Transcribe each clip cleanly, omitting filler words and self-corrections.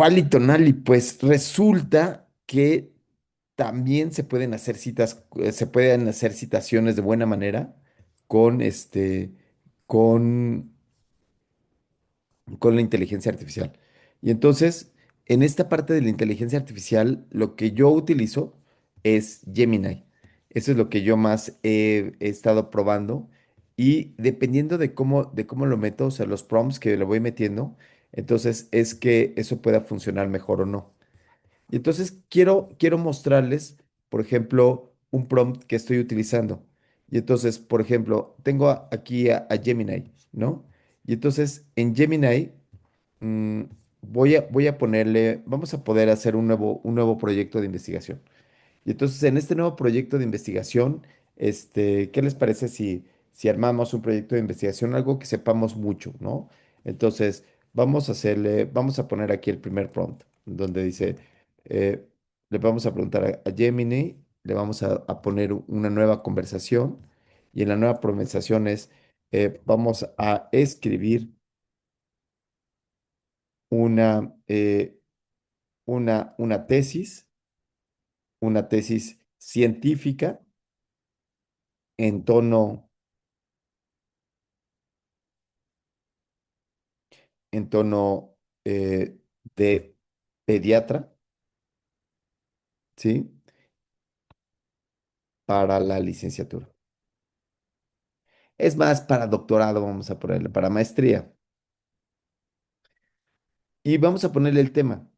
¿Cuál Tonali? Pues resulta que también se pueden hacer citas, se pueden hacer citaciones de buena manera con con, con la inteligencia artificial. Y entonces, en esta parte de la inteligencia artificial, lo que yo utilizo es Gemini. Eso es lo que yo más he estado probando. Y dependiendo de cómo lo meto, o sea, los prompts que le voy metiendo, entonces es que eso pueda funcionar mejor o no. Y entonces quiero mostrarles, por ejemplo, un prompt que estoy utilizando. Y entonces, por ejemplo, tengo aquí a Gemini, ¿no? Y entonces en Gemini mm, voy a ponerle, vamos a poder hacer un nuevo proyecto de investigación. Y entonces en este nuevo proyecto de investigación, ¿qué les parece si armamos un proyecto de investigación, algo que sepamos mucho, ¿no? Entonces, vamos a poner aquí el primer prompt, donde dice, eh, le vamos a preguntar a Gemini, le vamos a poner una nueva conversación, y en la nueva conversación vamos a escribir una, una tesis científica en en tono de pediatra, ¿sí? Para la licenciatura. Es más, para doctorado vamos a ponerle, para maestría. Y vamos a ponerle el tema.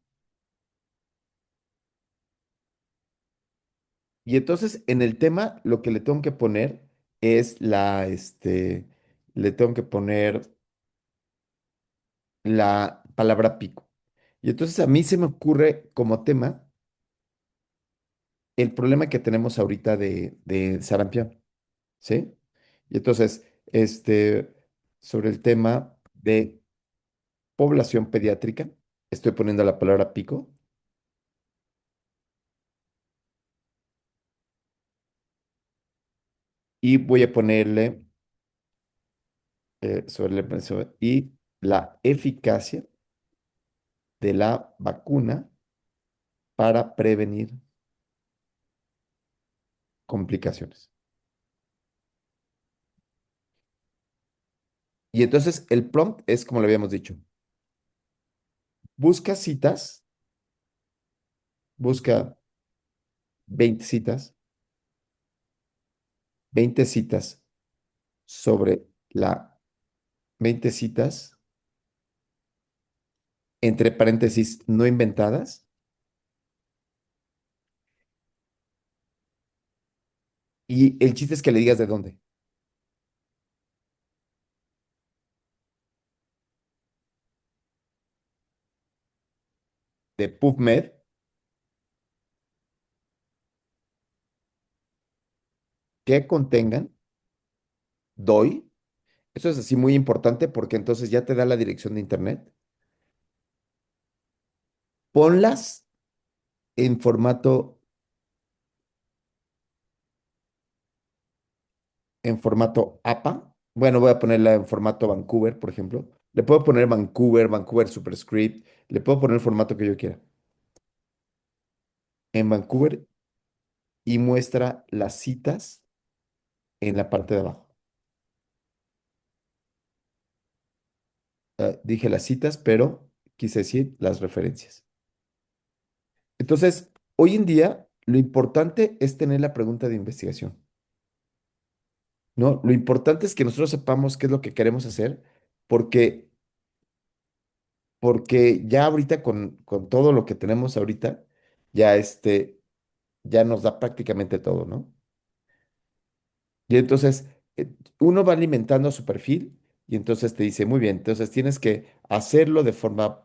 Y entonces en el tema lo que le tengo que poner es le tengo que poner la palabra pico. Y entonces a mí se me ocurre como tema el problema que tenemos ahorita de sarampión, ¿sí? Y entonces, sobre el tema de población pediátrica, estoy poniendo la palabra pico y voy a ponerle y la eficacia de la vacuna para prevenir complicaciones. Y entonces el prompt es como lo habíamos dicho, busca citas, busca 20 citas, 20 citas sobre la 20 citas, entre paréntesis, no inventadas, y el chiste es que le digas de dónde, de PubMed, que contengan DOI. Eso es así muy importante porque entonces ya te da la dirección de internet. Ponlas en en formato APA. Bueno, voy a ponerla en formato Vancouver, por ejemplo. Le puedo poner Vancouver, Vancouver Superscript. Le puedo poner el formato que yo quiera. En Vancouver y muestra las citas en la parte de abajo. Dije las citas, pero quise decir las referencias. Entonces, hoy en día, lo importante es tener la pregunta de investigación, ¿no? Lo importante es que nosotros sepamos qué es lo que queremos hacer, porque, porque ya ahorita con todo lo que tenemos ahorita, ya ya nos da prácticamente todo, ¿no? Y entonces, uno va alimentando su perfil y entonces te dice, muy bien, entonces tienes que hacerlo de forma,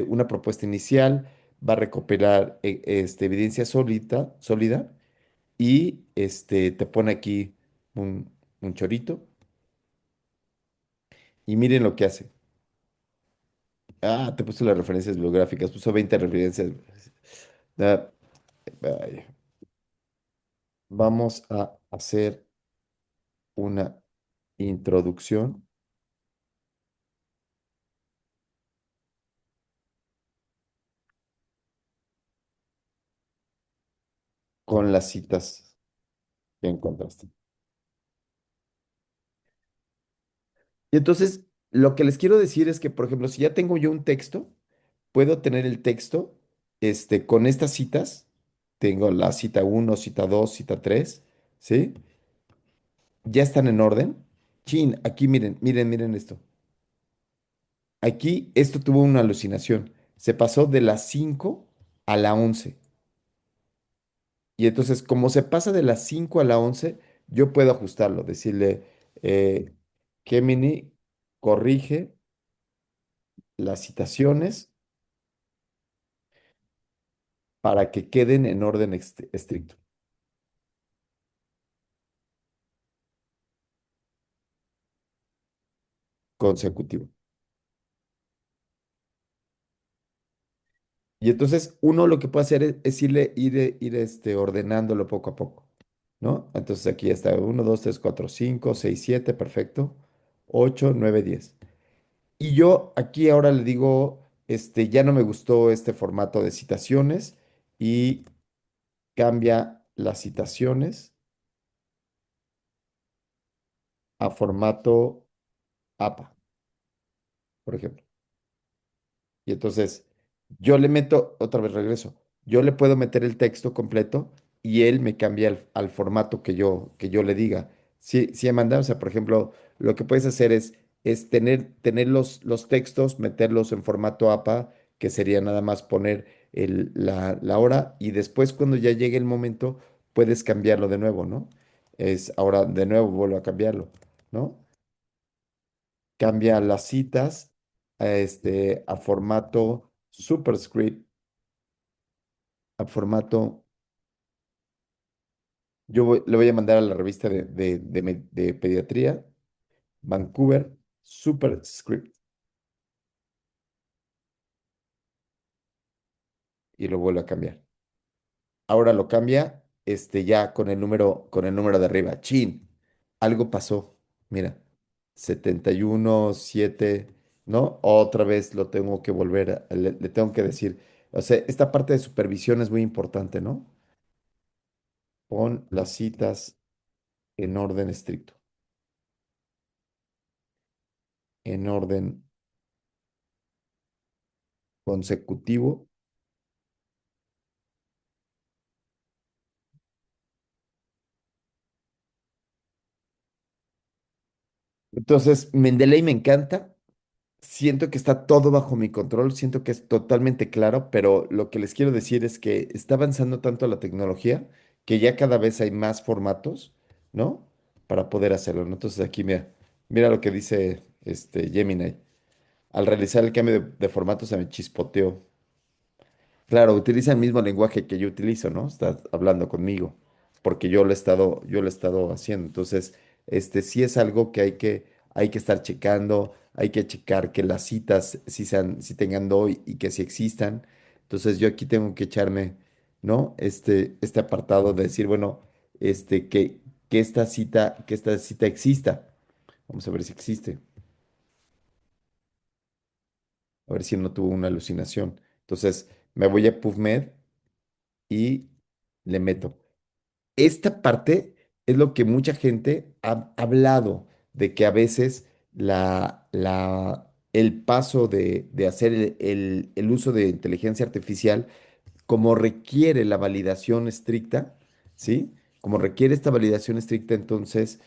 una propuesta inicial, va a recopilar evidencia sólida y te pone aquí un chorito y miren lo que hace. Ah, te puso las referencias bibliográficas, puso 20 referencias. Ah, vaya. Vamos a hacer una introducción con las citas que encontraste. Y entonces, lo que les quiero decir es que, por ejemplo, si ya tengo yo un texto, puedo tener el texto, con estas citas. Tengo la cita uno, cita 2, cita 3, ¿sí? Ya están en orden. Chin, aquí miren, miren, miren esto. Aquí esto tuvo una alucinación. Se pasó de la 5 a la 11. Y entonces, como se pasa de la 5 a la 11, yo puedo ajustarlo, decirle, eh, Gemini, corrige las citaciones para que queden en orden estricto, consecutivo. Y entonces uno lo que puede hacer es ir ordenándolo poco a poco, ¿no? Entonces aquí ya está uno, 2, 3, 4, 5, 6, 7, perfecto. 8, 9, 10. Y yo aquí ahora le digo, ya no me gustó este formato de citaciones y cambia las citaciones a formato APA, por ejemplo. Y entonces yo le meto, otra vez regreso, yo le puedo meter el texto completo y él me cambia al formato que yo le diga. Sí, sí, Amanda, o sea, por ejemplo, lo que puedes hacer es tener los textos, meterlos en formato APA, que sería nada más poner la hora y después cuando ya llegue el momento, puedes cambiarlo de nuevo, ¿no? Es ahora de nuevo vuelvo a cambiarlo, ¿no? Cambia las citas a formato superscript, a formato, le voy a mandar a la revista de pediatría, Vancouver, superscript, y lo vuelvo a cambiar. Ahora lo cambia, ya con el número de arriba. Chin, algo pasó. Mira, 71 7, ¿no? Otra vez lo tengo que volver, le tengo que decir. O sea, esta parte de supervisión es muy importante, ¿no? Pon las citas en orden estricto, en orden consecutivo. Entonces, Mendeley me encanta. Siento que está todo bajo mi control, siento que es totalmente claro, pero lo que les quiero decir es que está avanzando tanto la tecnología que ya cada vez hay más formatos, ¿no? Para poder hacerlo, ¿no? Entonces aquí mira lo que dice Gemini. Al realizar el cambio de formato se me chispoteó. Claro, utiliza el mismo lenguaje que yo utilizo, ¿no? Está hablando conmigo, porque yo lo he estado haciendo. Entonces, sí es algo que hay que estar checando, hay que checar que las citas sí tengan DOI y que sí existan. Entonces, yo aquí tengo que echarme, ¿no? Este apartado de decir, bueno, que esta cita exista. Vamos a ver si existe, a ver si no tuvo una alucinación. Entonces, me voy a PubMed y le meto. Esta parte es lo que mucha gente ha hablado, de que a veces el paso de hacer el uso de inteligencia artificial, como requiere la validación estricta, ¿sí? Como requiere esta validación estricta, entonces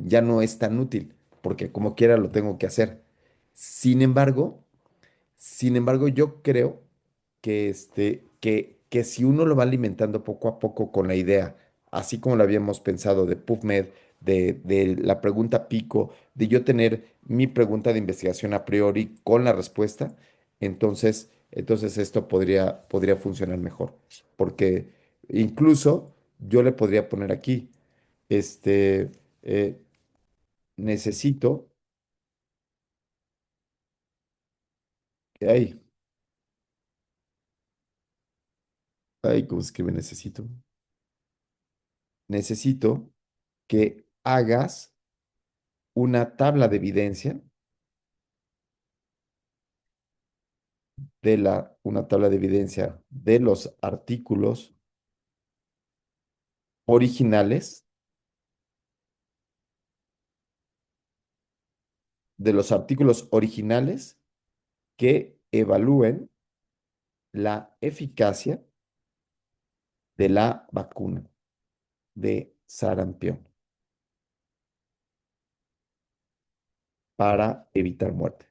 ya no es tan útil, porque como quiera lo tengo que hacer. Sin embargo, yo creo que si uno lo va alimentando poco a poco con la idea, así como lo habíamos pensado de PubMed, de la pregunta pico, de yo tener mi pregunta de investigación a priori con la respuesta, entonces esto podría funcionar mejor. Porque incluso yo le podría poner aquí, este, eh, necesito, ay, ay, ¿cómo se escribe necesito? Necesito que hagas una tabla de evidencia una tabla de evidencia de los artículos originales, de los artículos originales que evalúen la eficacia de la vacuna de sarampión para evitar muerte.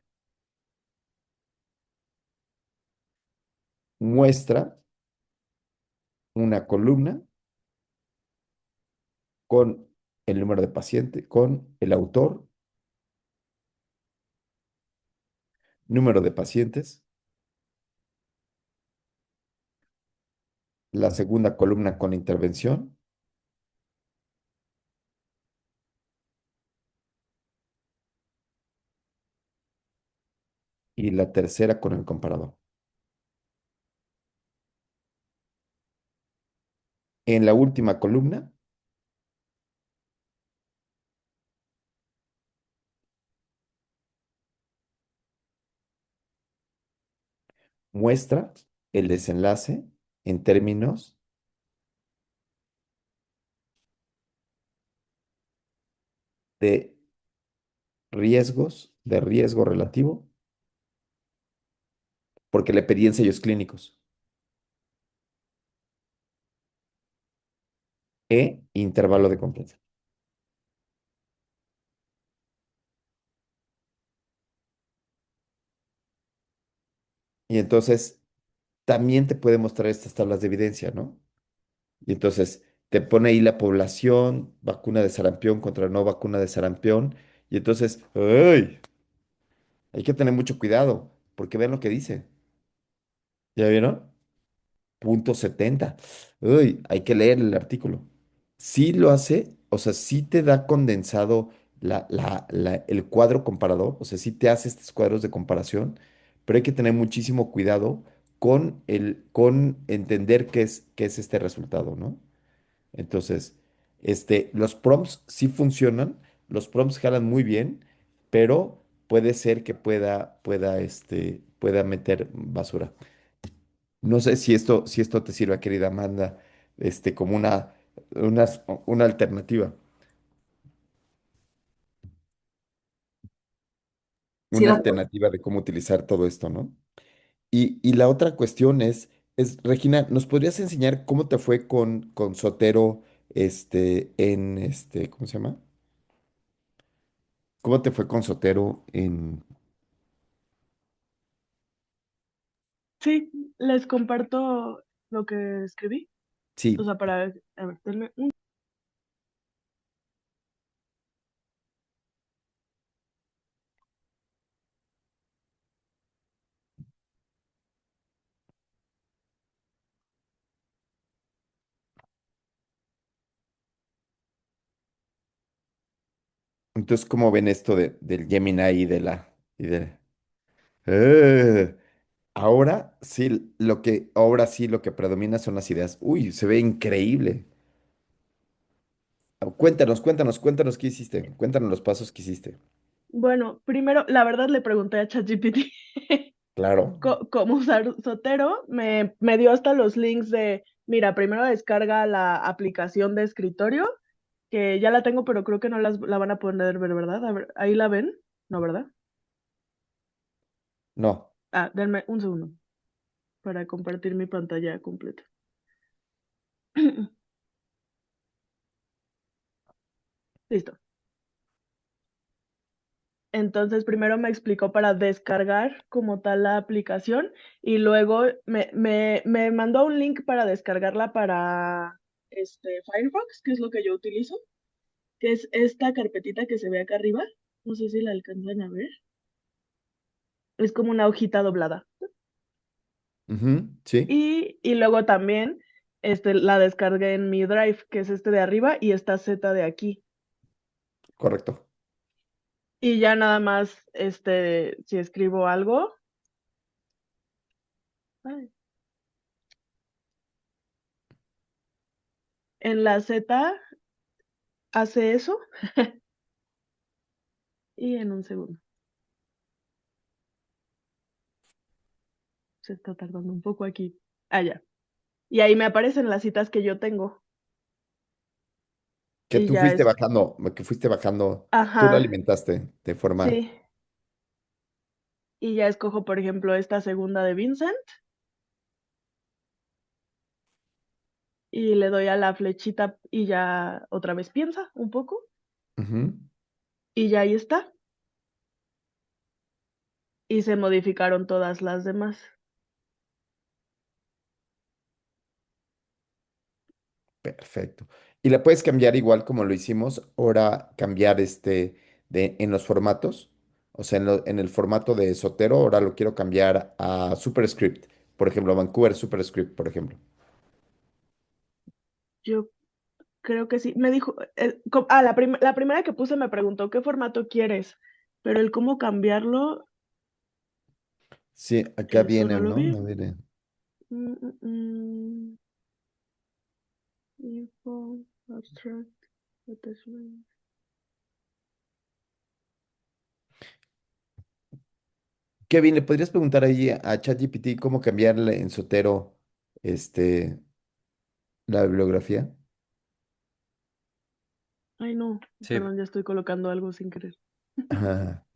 Muestra una columna con el número de paciente, con el autor, número de pacientes, la segunda columna con intervención y la tercera con el comparador. En la última columna muestra el desenlace en términos de riesgos, de riesgo relativo, porque le pedí ensayos clínicos, e intervalo de confianza. Y entonces también te puede mostrar estas tablas de evidencia, ¿no? Y entonces te pone ahí la población, vacuna de sarampión contra no vacuna de sarampión. Y entonces, ¡ay! Hay que tener mucho cuidado, porque vean lo que dice. ¿Ya vieron? Punto 70. Uy, hay que leer el artículo. Sí lo hace, o sea, sí te da condensado el cuadro comparador, o sea, sí te hace estos cuadros de comparación, pero hay que tener muchísimo cuidado con entender qué es este resultado, ¿no? Entonces, los prompts sí funcionan, los prompts jalan muy bien, pero puede ser que pueda meter basura. No sé si esto te sirva, querida Amanda, como una, una Sí, alternativa de cómo utilizar todo esto, ¿no? Y la otra cuestión Regina, ¿nos podrías enseñar cómo te fue con Sotero, ¿cómo se llama? ¿Cómo te fue con Sotero en, sí, les comparto lo que escribí. O sí, sea, a ver, denme un... entonces, ¿cómo ven esto del Gemini y de Eh, ahora sí lo que predomina son las ideas. Uy, se ve increíble. Cuéntanos qué hiciste. Cuéntanos los pasos que hiciste. Bueno, primero, la verdad le pregunté a ChatGPT Claro. cómo usar Sotero. Me dio hasta los links de, mira, primero descarga la aplicación de escritorio, que ya la tengo, pero creo que no la van a poder ver, ¿verdad? A ver, ahí la ven, ¿no, verdad? No. Ah, denme un segundo para compartir mi pantalla completa. Listo. Entonces, primero me explicó para descargar como tal la aplicación y luego me mandó un link para descargarla para Firefox, que es lo que yo utilizo, que es esta carpetita que se ve acá arriba. No sé si la alcanzan a ver. Es como una hojita doblada. Ujú, sí, Y luego también la descargué en mi Drive, que es este de arriba, y esta Z de aquí. correcto. Y ya nada más, si escribo algo, ay, en la Z hace eso y en un segundo. Se está tardando un poco aquí. Ah, ya. Y ahí me aparecen las citas que yo tengo. Que y tú ya fuiste es, bajando, que fuiste bajando, tú lo ajá, alimentaste de forma. sí, y ya escojo, por ejemplo, esta segunda de Vincent y le doy a la flechita y ya otra vez piensa un poco Ujú. y ya ahí está. Y se modificaron todas las demás. Perfecto. Y la puedes cambiar igual como lo hicimos, ahora cambiar en los formatos. O sea, en el formato de Sotero, ahora lo quiero cambiar a Superscript. Por ejemplo, Vancouver Superscript, por ejemplo. Yo creo que sí. Me dijo, la primera que puse me preguntó qué formato quieres, pero el cómo cambiarlo, Sí, acá eso viene, no lo ¿no? vi. A ver, Mm, mm, mm. Info, abstract, attachment. Kevin, ¿le podrías preguntar ahí a ChatGPT cómo cambiarle en Sotero este, la bibliografía? Ay, no, Sí. perdón, ya estoy colocando algo sin querer. Ajá.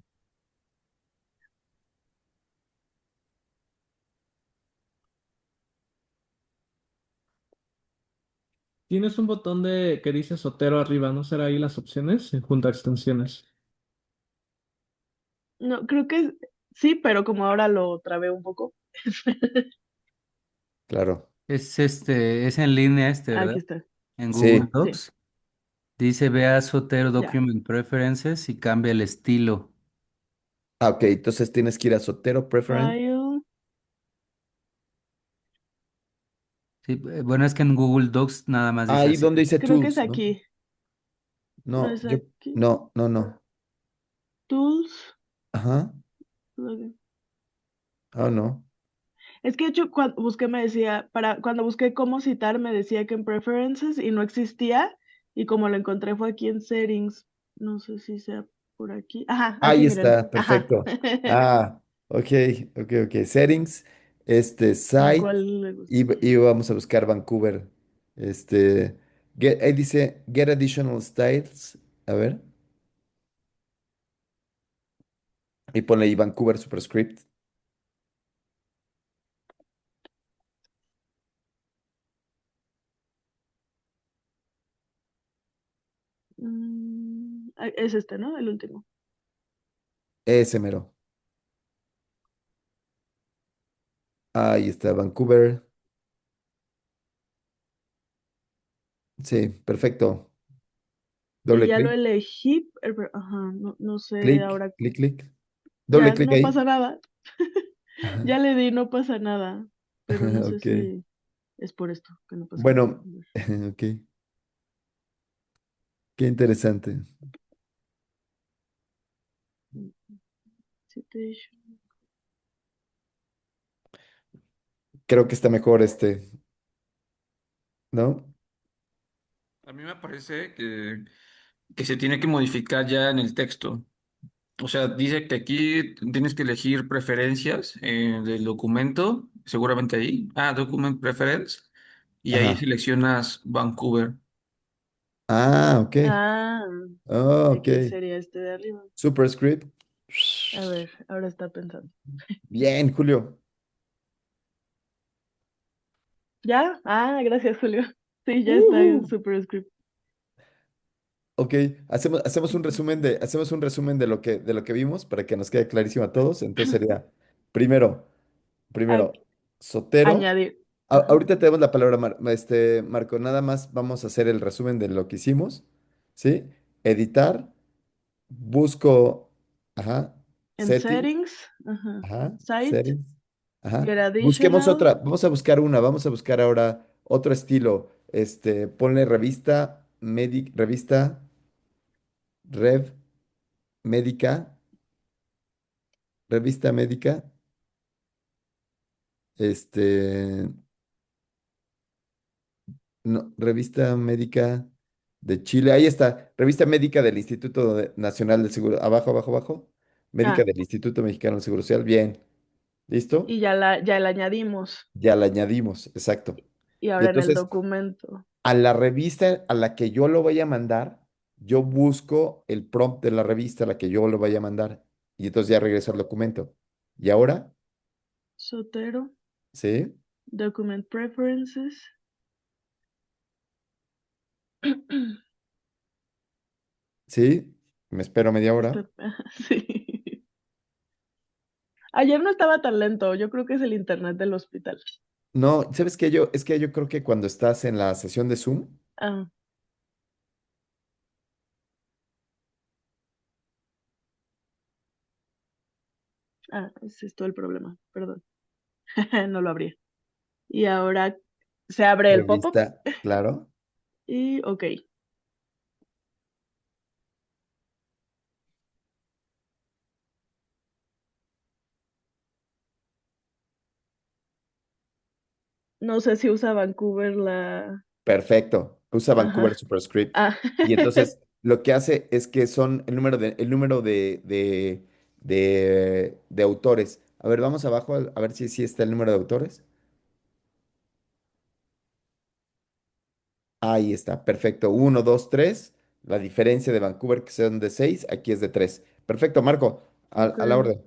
Tienes un botón de que dice Sotero arriba, ¿no será ahí las opciones? Junto a extensiones. No, creo que sí, pero como ahora lo trabé un poco. Claro. Es en línea Aquí ¿verdad? está. En Google Sí. Sí, Docs. Dice ve a Sotero ya. Document Preferences y cambia el estilo. Ah, ok. Entonces tienes que ir a Sotero Preference. File. Sí, bueno, es que en Google Docs nada más dice Ahí así. donde dice Creo que es Tools, ¿no? aquí. No No, es aquí. no. Tools. Ajá. Login. Ah, no. Es que de hecho cuando busqué me decía, cuando busqué cómo citar me decía que en preferences y no existía y como lo encontré fue aquí en settings, no sé si sea por aquí. Ajá, aquí Ahí miren. está, Ajá. perfecto. Ah, ok, ok. Settings, ¿En site, cuál le gusta? y vamos a buscar Vancouver. Ahí dice Get Additional Styles. A ver, y ponle ahí Vancouver Superscript. Es este, ¿no? El último. Ese mero. Ahí está, Vancouver. Sí, perfecto. Y Doble ya lo clic, elegí, ajá, no sé clic, ahora. clic. Doble Ya clic no ahí. pasa nada. Ya le di, no pasa nada. Pero no sé Ok. si es por esto que no pasa nada. Bueno, ok. Qué interesante. A ver. Citation. Creo que está mejor ¿no? A mí me parece que se tiene que modificar ya en el texto. O sea, dice que aquí tienes que elegir preferencias del documento, seguramente ahí. Ah, Document Preference. Y ahí Ajá. seleccionas Vancouver. Ah, ok. Ah, Ah, ok. aquí sería este de arriba. Superscript. A ver, ahora está pensando. Bien, Julio. ¿Ya? Ah, gracias, Julio. Sí, ya está en Ujú. Superscript. Ok, hacemos un resumen de lo que vimos para que nos quede clarísimo a todos. Entonces sería, primero, Aquí, Sotero. añadir. Ajá. Ahorita tenemos la palabra, Marco. Nada más vamos a hacer el resumen de lo que hicimos. ¿Sí? Editar, busco, ajá, En settings, settings, ajá. ajá, Site, settings, ajá. get Busquemos additional, otra, vamos a buscar ahora otro estilo. Ponle revista, rev, médica, revista médica, este, no, revista médica de Chile, ahí está, revista médica del Nacional del Seguro, abajo, médica ah, del Instituto Mexicano del Seguro Social, bien, ¿listo? y ya la añadimos. Ya la añadimos, exacto. Y Y ahora en el entonces, documento. a la revista a la que yo lo vaya a mandar, yo busco el prompt de la revista a la que yo lo vaya a mandar. Y entonces ya regreso al documento. ¿Y ahora? Sotero, ¿Sí? document preferences. ¿Sí? Me espero media hora. Sí. Ayer no estaba tan lento, yo creo que es el internet del hospital. No, ¿sabes qué? Es que yo creo que cuando estás en la sesión de Zoom, Ah, ese es todo el problema, perdón. No lo abrí. Y ahora se abre el pop-up revista, claro. y ok. No sé si usa Vancouver la... Perfecto. Usa Vancouver Ajá. Superscript. Ah, Y entonces lo que hace es que son el número de autores. A ver, vamos abajo a ver si está el número de autores. Ahí está, perfecto. Uno, dos, tres. La diferencia de Vancouver, que son de seis, aquí es de tres. Perfecto, Marco, ok, a la orden.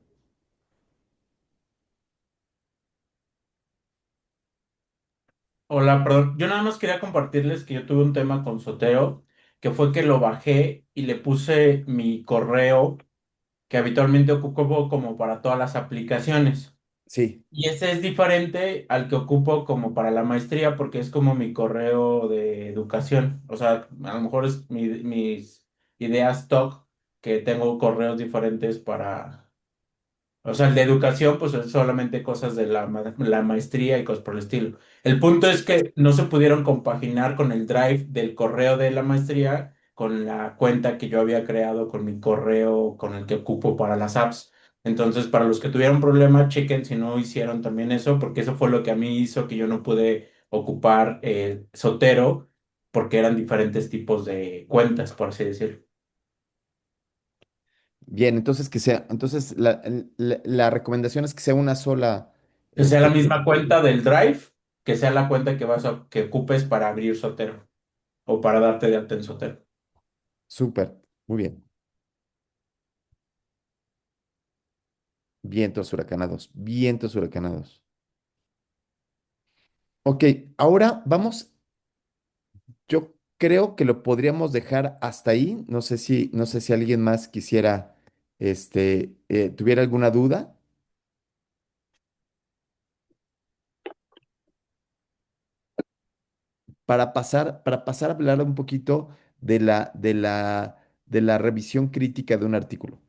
Hola, perdón. Yo nada más quería compartirles que yo tuve un tema con Sotero, que fue que lo bajé y le puse mi correo que habitualmente ocupo como para todas las aplicaciones. Sí, Y ese es diferente al que ocupo como para la maestría porque es como mi correo de educación. O sea, a lo mejor es mis ideas stock que tengo correos diferentes para... O sea, el de educación, pues es solamente cosas de la maestría y cosas por el estilo. El punto es que no se pudieron compaginar con el drive del correo de la maestría con la cuenta que yo había creado con mi correo con el que ocupo para las apps. Entonces, para los que tuvieron problema, chequen si no hicieron también eso, porque eso fue lo que a mí hizo que yo no pude ocupar Sotero, porque eran diferentes tipos de cuentas, por así decirlo. bien, entonces entonces la recomendación es que sea una sola, Que sea la este, misma cuenta del Drive, que sea la cuenta que ocupes para abrir Sotero o para darte de alta en Sotero. súper, muy bien. Vientos huracanados, vientos huracanados. Ok, ahora vamos, yo creo que lo podríamos dejar hasta ahí. No sé si alguien más quisiera, tuviera alguna duda para pasar a hablar un poquito de la revisión crítica de un artículo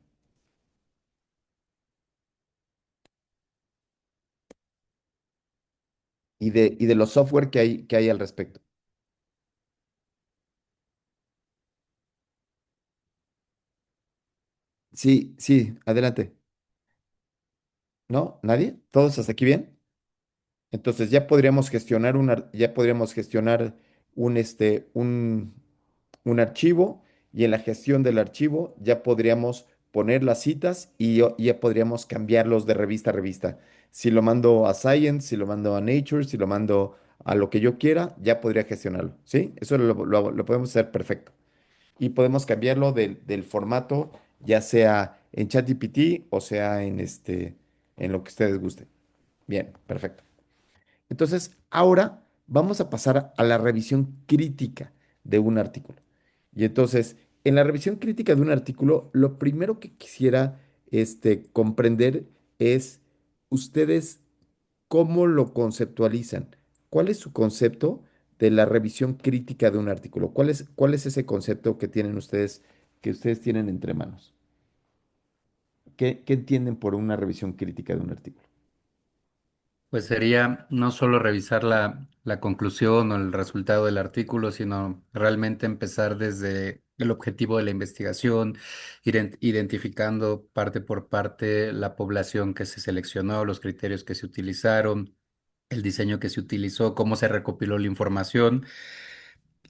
y de los software que hay al respecto. Sí, sí, adelante. ¿No? ¿Nadie? ¿Todos hasta aquí bien? Entonces ya podríamos gestionar un, un archivo y en la gestión del archivo ya podríamos poner las citas y ya podríamos cambiarlos de revista a revista. Si lo mando a Science, si lo mando a Nature, si lo mando a lo que yo quiera, ya podría gestionarlo, ¿sí? Eso lo podemos hacer perfecto. Y podemos cambiarlo del formato, ya sea en ChatGPT o sea en lo que ustedes gusten. Bien, perfecto. Entonces, ahora vamos a pasar a la revisión crítica de un artículo. Y entonces, en la revisión crítica de un artículo, lo primero que quisiera comprender es ustedes cómo lo conceptualizan. ¿Cuál es su concepto de la revisión crítica de un artículo? Cuál es ese concepto que ustedes tienen entre manos? Qué entienden por una revisión crítica de un artículo? Pues sería no solo revisar la conclusión o el resultado del artículo, sino realmente empezar desde el objetivo de la investigación, identificando parte por parte la población que se seleccionó, los criterios que se utilizaron, el diseño que se utilizó, cómo se recopiló la información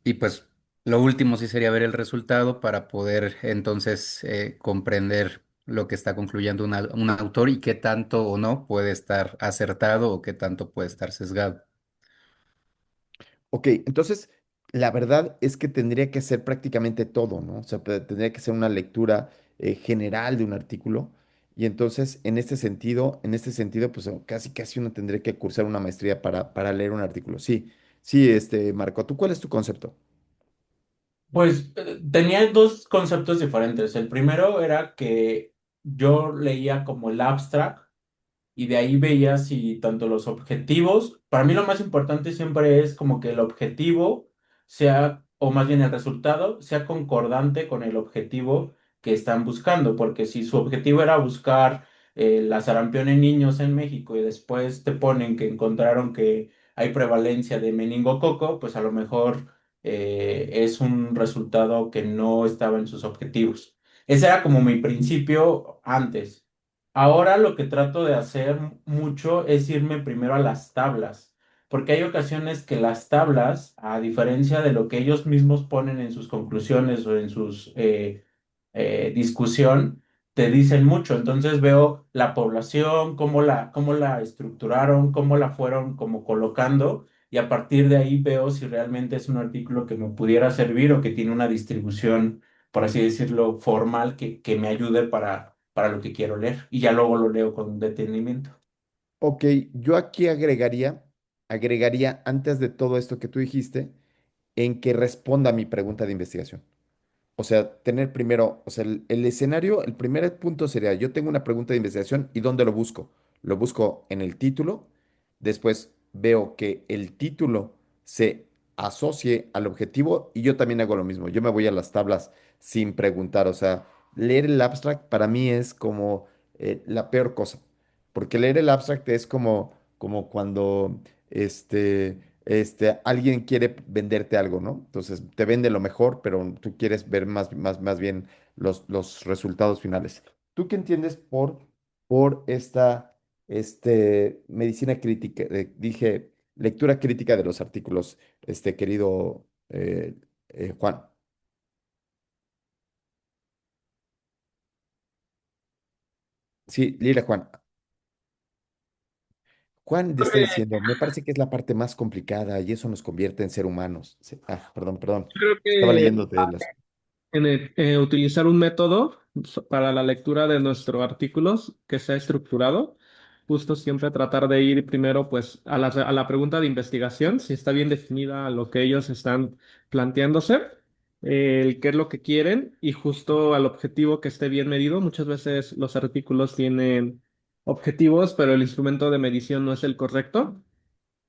y pues lo último sí sería ver el resultado para poder entonces comprender lo que está concluyendo un autor y qué tanto o no puede estar acertado o qué tanto puede estar sesgado. Ok, entonces la verdad es que tendría que ser prácticamente todo, ¿no? O sea, tendría que ser una lectura general de un artículo. Y entonces, en este sentido, pues casi casi uno tendría que cursar una maestría para leer un artículo. Sí, sí, Marco, ¿tú cuál es tu concepto? Pues tenía dos conceptos diferentes. El primero era que yo leía como el abstract y de ahí veía si tanto los objetivos, para mí lo más importante siempre es como que el objetivo sea, o más bien el resultado, sea concordante con el objetivo que están buscando, porque si su objetivo era buscar la sarampión en niños en México y después te ponen que encontraron que hay prevalencia de meningococo, pues a lo mejor es un resultado que no estaba en sus objetivos. Ese era como mi principio antes. Ahora lo que trato de hacer mucho es irme primero a las tablas, porque hay ocasiones que las tablas, a diferencia de lo que ellos mismos ponen en sus conclusiones o en sus discusión, te dicen mucho. Entonces veo la población, cómo la estructuraron, cómo la fueron como colocando, y a partir de ahí veo si realmente es un artículo que me pudiera servir o que tiene una distribución, por así decirlo, formal que me ayude para lo que quiero leer. Y ya luego lo leo con detenimiento. Ok, yo aquí agregaría antes de todo esto que tú dijiste, en que responda a mi pregunta de investigación. O sea, tener primero, o sea, el escenario, el primer punto sería, yo tengo una pregunta de investigación y ¿dónde lo busco? Lo busco en el título, después veo que el título se asocie al objetivo y yo también hago lo mismo. Yo me voy a las tablas sin preguntar, o sea, leer el abstract para mí es como la peor cosa, porque leer el abstract es como cuando alguien quiere venderte algo, ¿no? Entonces te vende lo mejor, pero tú quieres ver más bien los resultados finales. ¿Tú qué entiendes por esta medicina crítica? Dije, lectura crítica de los artículos, querido Juan. Sí, Lira Juan. Juan te está diciendo, me parece que es la parte más complicada y eso nos convierte en ser humanos. Sí, perdón. Creo Estaba que leyéndote las. utilizar un método para la lectura de nuestros artículos que sea estructurado, justo siempre tratar de ir primero pues a la pregunta de investigación, si está bien definida lo que ellos están planteándose, el qué es lo que quieren y justo al objetivo que esté bien medido. Muchas veces los artículos tienen objetivos, pero el instrumento de medición no es el correcto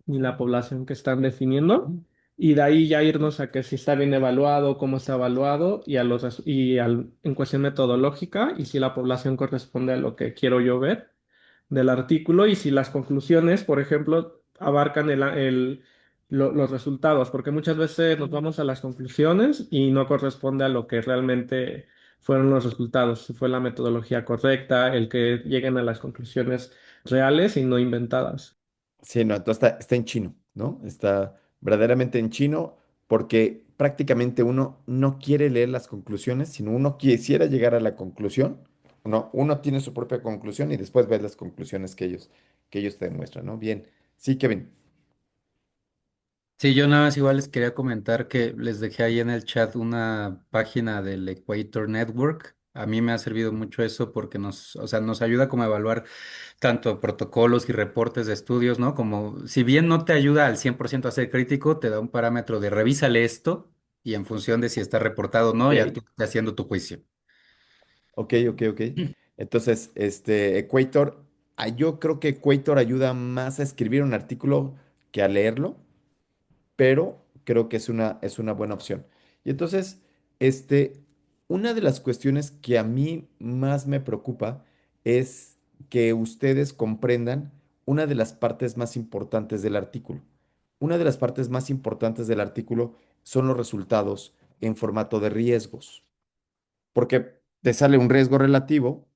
ni la población que están definiendo. Y de ahí ya irnos a que si está bien evaluado, cómo está evaluado y, en cuestión metodológica y si la población corresponde a lo que quiero yo ver del artículo y si las conclusiones, por ejemplo, abarcan los resultados, porque muchas veces nos vamos a las conclusiones y no corresponde a lo que realmente fueron los resultados, si fue la metodología correcta, el que lleguen a las conclusiones reales y no inventadas. Sí, no, entonces está en chino, ¿no? Está verdaderamente en chino porque prácticamente uno no quiere leer las conclusiones, sino uno quisiera llegar a la conclusión. Uno tiene su propia conclusión y después ves las conclusiones que ellos te demuestran, ¿no? Bien. Sí, Kevin. Sí, yo nada más igual les quería comentar que les dejé ahí en el chat una página del Equator Network. A mí me ha servido mucho eso porque o sea, nos ayuda como a evaluar tanto protocolos y reportes de estudios, ¿no? Como si bien no te ayuda al 100% a ser crítico, te da un parámetro de revísale esto y en función de si está reportado o no, ya tú Ok, estás haciendo tu juicio. ok. Entonces, Equator, yo creo que Equator ayuda más a escribir un artículo que a leerlo, pero creo que es una buena opción. Y entonces, este, una de las cuestiones que a mí más me preocupa es que ustedes comprendan una de las partes más importantes del artículo. Una de las partes más importantes del artículo son los resultados en formato de riesgos, porque te sale un riesgo relativo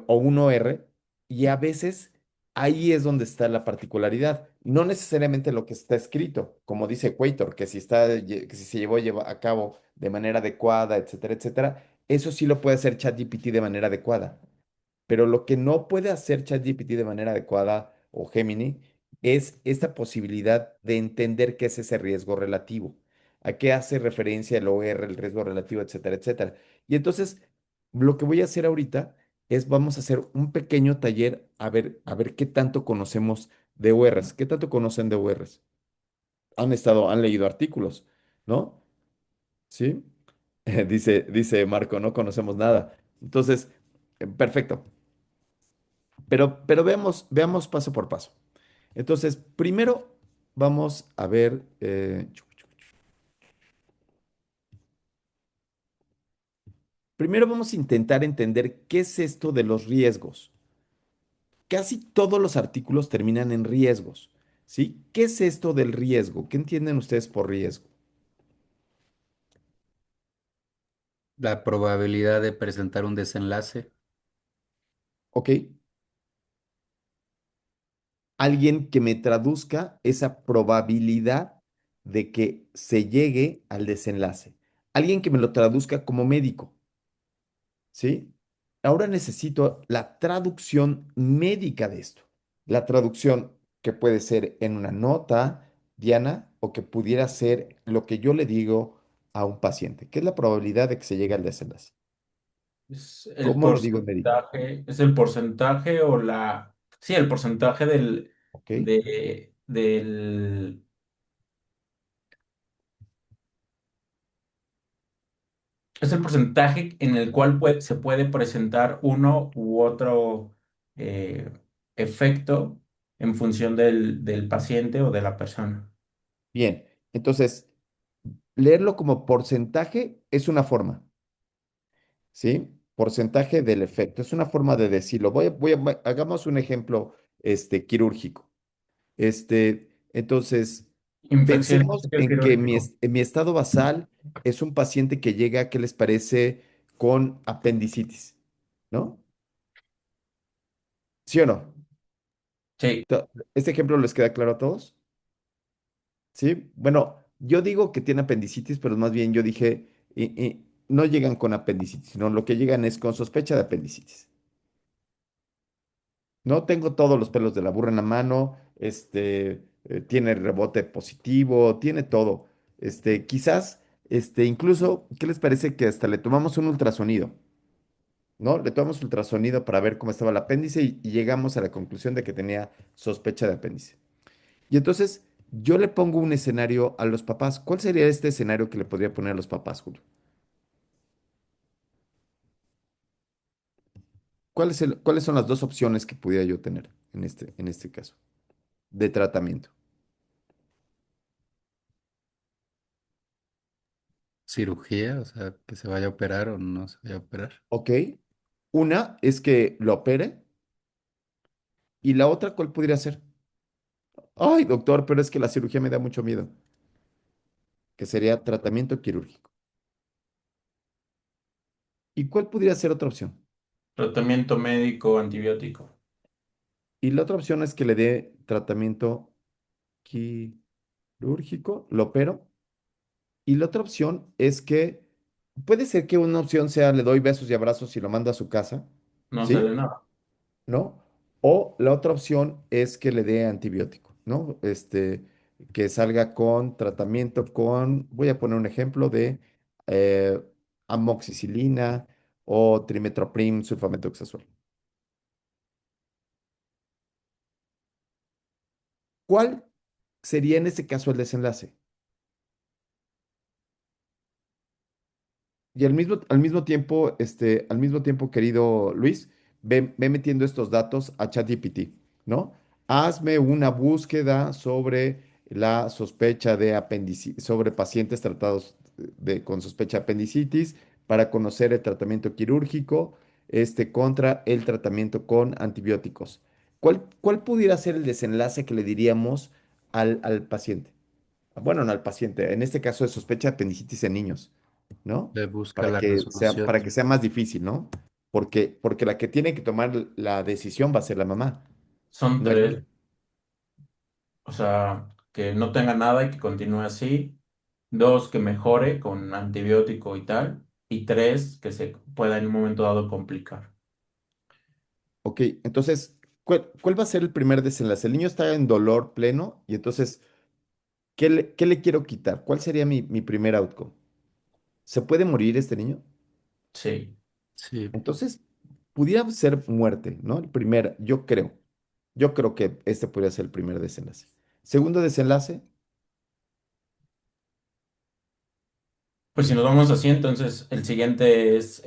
o un OR, y a veces ahí es donde está la particularidad. No necesariamente lo que está escrito, como dice Equator, que si se a cabo de manera adecuada, etcétera, etcétera. Eso sí lo puede hacer ChatGPT de manera adecuada. Pero lo que no puede hacer ChatGPT de manera adecuada o Gemini es esta posibilidad de entender qué es ese riesgo relativo, a qué hace referencia el OR, el riesgo relativo, etcétera, etcétera. Y entonces, lo que voy a hacer ahorita es vamos a hacer un pequeño taller a ver qué tanto conocemos de ORs, qué tanto conocen de ORs. Han leído artículos, ¿no? ¿Sí? Dice Marco, no conocemos nada. Entonces, perfecto. Pero veamos paso por paso. Entonces, primero vamos a ver, primero vamos a intentar entender qué es esto de los riesgos. Casi todos los artículos terminan en riesgos, ¿sí? ¿Qué es esto del riesgo? ¿Qué entienden ustedes por riesgo? La probabilidad de presentar un desenlace. ¿Ok? Alguien que me traduzca esa probabilidad de que se llegue al desenlace. Alguien que me lo traduzca como médico. ¿Sí? Ahora necesito la traducción médica de esto. La traducción que puede ser en una nota, Diana, o que pudiera ser lo que yo le digo a un paciente. ¿Qué es la probabilidad de que se llegue al desenlace? Es el ¿Cómo lo digo en médico? porcentaje, es el porcentaje o sí, el porcentaje ¿Ok? del, es el porcentaje en el cual se puede presentar uno u otro eh, efecto en función del paciente o de la persona. Bien. Entonces, leerlo como porcentaje es una forma, ¿sí? Porcentaje del efecto. Es una forma de decirlo. Hagamos un ejemplo, quirúrgico. Entonces, Infección en pensemos sitio en que quirúrgico. en mi estado basal es un paciente que llega, ¿qué les parece? Con apendicitis, ¿no? ¿Sí o no? Sí, ¿Este ejemplo les queda claro a todos? ¿Sí? Bueno, yo digo que tiene apendicitis, pero más bien yo dije, no llegan con apendicitis, sino lo que llegan es con sospecha de apendicitis. No tengo todos los pelos de la burra en la mano, tiene rebote positivo, tiene todo. Quizás, incluso, ¿qué les parece que hasta le tomamos un ultrasonido? ¿No? Le tomamos ultrasonido para ver cómo estaba el apéndice y llegamos a la conclusión de que tenía sospecha de apéndice. Y entonces, yo le pongo un escenario a los papás. ¿Cuál sería este escenario que le podría poner a los papás, Julio? ¿Cuáles son las dos opciones que pudiera yo tener en este caso de tratamiento? Cirugía, o sea, que se vaya a operar o no se vaya a operar. ¿Ok? Una es que lo opere y la otra, ¿cuál podría ser? Ay, doctor, pero es que la cirugía me da mucho miedo, que sería tratamiento quirúrgico. ¿Y cuál podría ser otra opción? tratamiento médico antibiótico. Y la otra opción es que le dé tratamiento quirúrgico, lo opero. Y la otra opción es que puede ser que una opción sea le doy besos y abrazos y lo mando a su casa, No ¿sí? sale nada. ¿No? O la otra opción es que le dé antibiótico, ¿no? Que salga con tratamiento con, voy a poner un ejemplo de eh, amoxicilina o trimethoprim sulfamethoxazol. ¿Cuál sería en este caso el desenlace? Y al mismo tiempo, querido Luis, ve metiendo estos datos a ChatGPT, ¿no? Hazme una búsqueda sobre la sospecha de apendicitis, sobre pacientes tratados con sospecha de apendicitis para conocer el tratamiento quirúrgico, contra el tratamiento con antibióticos. ¿Cuál pudiera ser el desenlace que le diríamos al paciente? Bueno, no al paciente, en este caso de sospecha de apendicitis en niños, ¿no? Le busca la Para que resolución. sea más difícil, ¿no? Porque la que tiene que tomar la decisión va a ser la mamá, Son no el tres. niño. O sea, que no tenga nada y que continúe así. Dos, que mejore con antibiótico y tal. Y tres, que se pueda en un momento dado complicar. Ok, entonces, ¿Cuál va a ser el primer desenlace? El niño está en dolor pleno y entonces, qué le quiero quitar? ¿Cuál sería mi primer outcome? ¿Se puede morir este niño? Sí. Sí, Entonces, pudiera ser muerte, ¿no? Yo creo que este podría ser el primer desenlace. Segundo desenlace, Pues si nos vamos así, entonces el siguiente es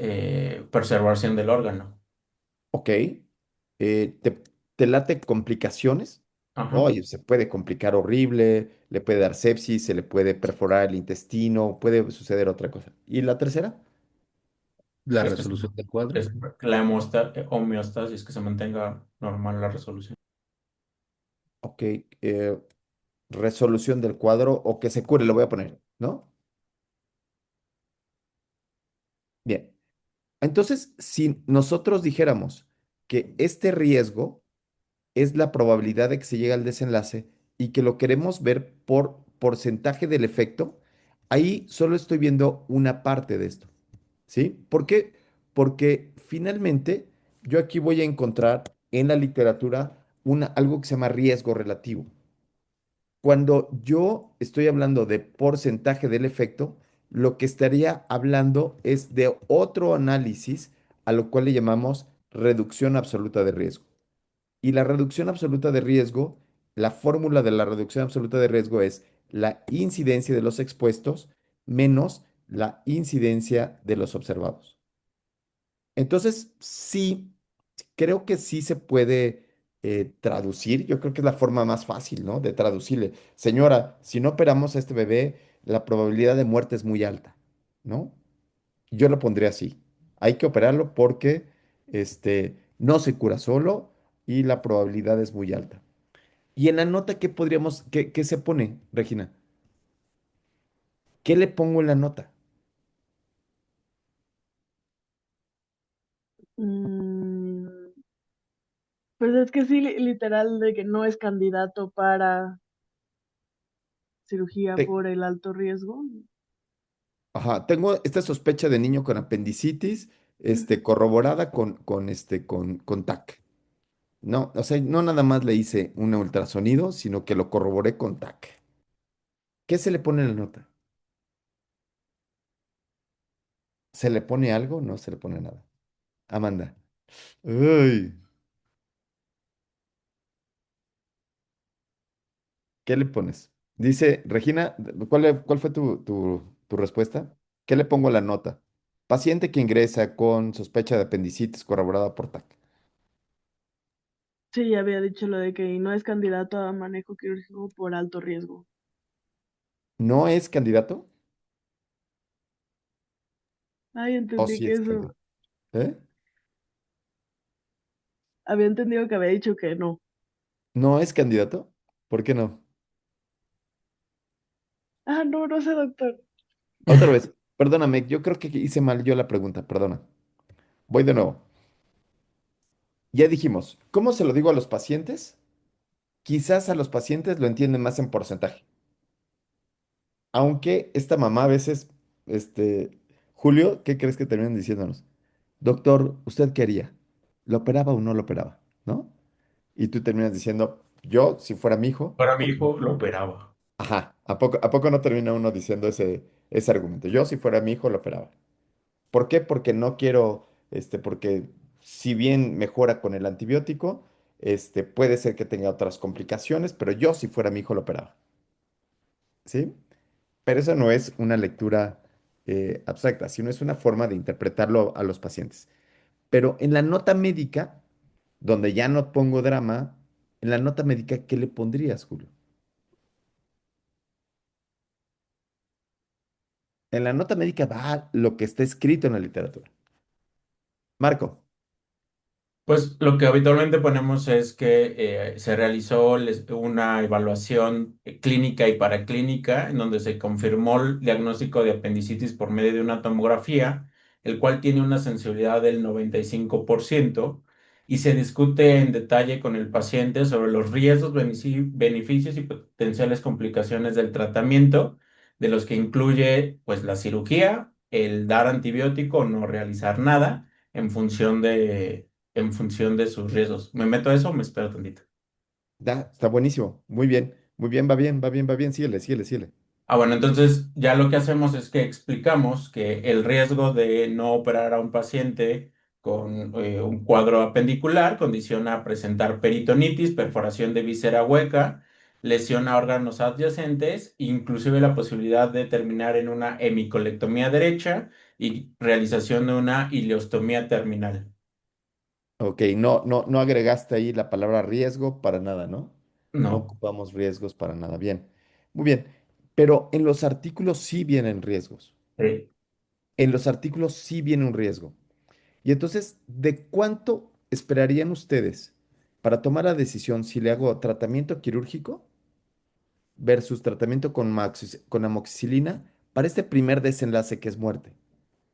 preservación del órgano. ok, ¿te late complicaciones? Ajá. Oye, se puede complicar horrible, le puede dar sepsis, se le puede perforar el intestino, puede suceder otra cosa. ¿Y la tercera? la Pues que resolución del cuadro. es la homeostasis, que se mantenga normal la resolución. Ok, resolución del cuadro o que se cure, lo voy a poner, ¿no? Bien. Entonces, si nosotros dijéramos que este riesgo es la probabilidad de que se llegue al desenlace y que lo queremos ver por porcentaje del efecto, ahí solo estoy viendo una parte de esto, ¿sí? ¿Por qué? Porque finalmente yo aquí voy a encontrar en la literatura algo que se llama riesgo relativo. Cuando yo estoy hablando de porcentaje del efecto, lo que estaría hablando es de otro análisis a lo cual le llamamos reducción absoluta de riesgo. Y la reducción absoluta de riesgo, la fórmula de la reducción absoluta de riesgo es la incidencia de los expuestos menos la incidencia de los observados. Entonces, sí, creo que sí se puede traducir. Yo creo que es la forma más fácil, ¿no? De traducirle. Señora, si no operamos a este bebé, la probabilidad de muerte es muy alta, ¿no? Yo lo pondría así. Hay que operarlo porque no se cura solo y la probabilidad es muy alta. Y en la nota, qué se pone, Regina? ¿Qué le pongo en la nota? Mm, pues es que sí, literal, de que no es candidato para cirugía Te- por el alto riesgo. Ajá, tengo esta sospecha de niño con apendicitis, corroborada con TAC. No, o sea, no nada más le hice un ultrasonido, sino que lo corroboré con TAC. ¿Qué se le pone en la nota? ¿Se le pone algo? No se le pone nada. Amanda. Uy, ¿qué le pones? Dice, Regina, ¿cuál fue tu respuesta? ¿Qué le pongo a la nota? Paciente que ingresa con sospecha de apendicitis corroborada por TAC. Sí, ya había dicho lo de que no es candidato a manejo quirúrgico por alto riesgo. ¿No es candidato? Ay, ¿O entendí sí que es eso. candidato? ¿Eh? Había entendido que había dicho que no. ¿No es candidato? ¿Por qué no? Ah, no, no sé, doctor. Otra vez, perdóname, yo creo que hice mal yo la pregunta, perdona. Voy de nuevo. Ya dijimos, ¿cómo se lo digo a los pacientes? Quizás a los pacientes lo entienden más en porcentaje. Aunque esta mamá a veces, Julio, ¿qué crees que terminan diciéndonos? Doctor, ¿usted qué haría? ¿Lo operaba o no lo operaba? ¿No? Y tú terminas diciendo, yo, si fuera mi hijo, Para mi hijo lo operaba. ajá, ¿a poco no termina uno diciendo ese argumento? Yo, si fuera mi hijo, lo operaba. ¿Por qué? Porque no quiero, porque si bien mejora con el antibiótico, puede ser que tenga otras complicaciones, pero yo, si fuera mi hijo, lo operaba. ¿Sí? Pero eso no es una lectura abstracta, sino es una forma de interpretarlo a los pacientes. Pero en la nota médica, donde ya no pongo drama, en la nota médica, ¿qué le pondrías, Julio? En la nota médica va lo que está escrito en la literatura. Marco, Pues lo que habitualmente ponemos es que se realizó una evaluación clínica y paraclínica en donde se confirmó el diagnóstico de apendicitis por medio de una tomografía, el cual tiene una sensibilidad del 95% y se discute en detalle con el paciente sobre los riesgos, beneficios y potenciales complicaciones del tratamiento, de los que incluye pues la cirugía, el dar antibiótico o no realizar nada en función en función de sus riesgos. ¿Me meto a eso o me espero tantito? Está buenísimo. Muy bien. Muy bien, va bien, va bien, va bien. Síguele, síguele, síguele. Ah, bueno, entonces ya lo que hacemos es que explicamos que el riesgo de no operar a un paciente con un cuadro apendicular condiciona a presentar peritonitis, perforación de víscera hueca, lesión a órganos adyacentes, inclusive la posibilidad de terminar en una hemicolectomía derecha y realización de una ileostomía terminal. Ok, no, no, no agregaste ahí la palabra riesgo para nada, ¿no? No No. ocupamos riesgos para nada. Bien, muy bien. Pero en los artículos sí vienen riesgos. Sí. En los artículos sí viene un riesgo. Y entonces, ¿de cuánto esperarían ustedes para tomar la decisión si le hago tratamiento quirúrgico versus tratamiento con amoxicilina para este primer desenlace que es muerte?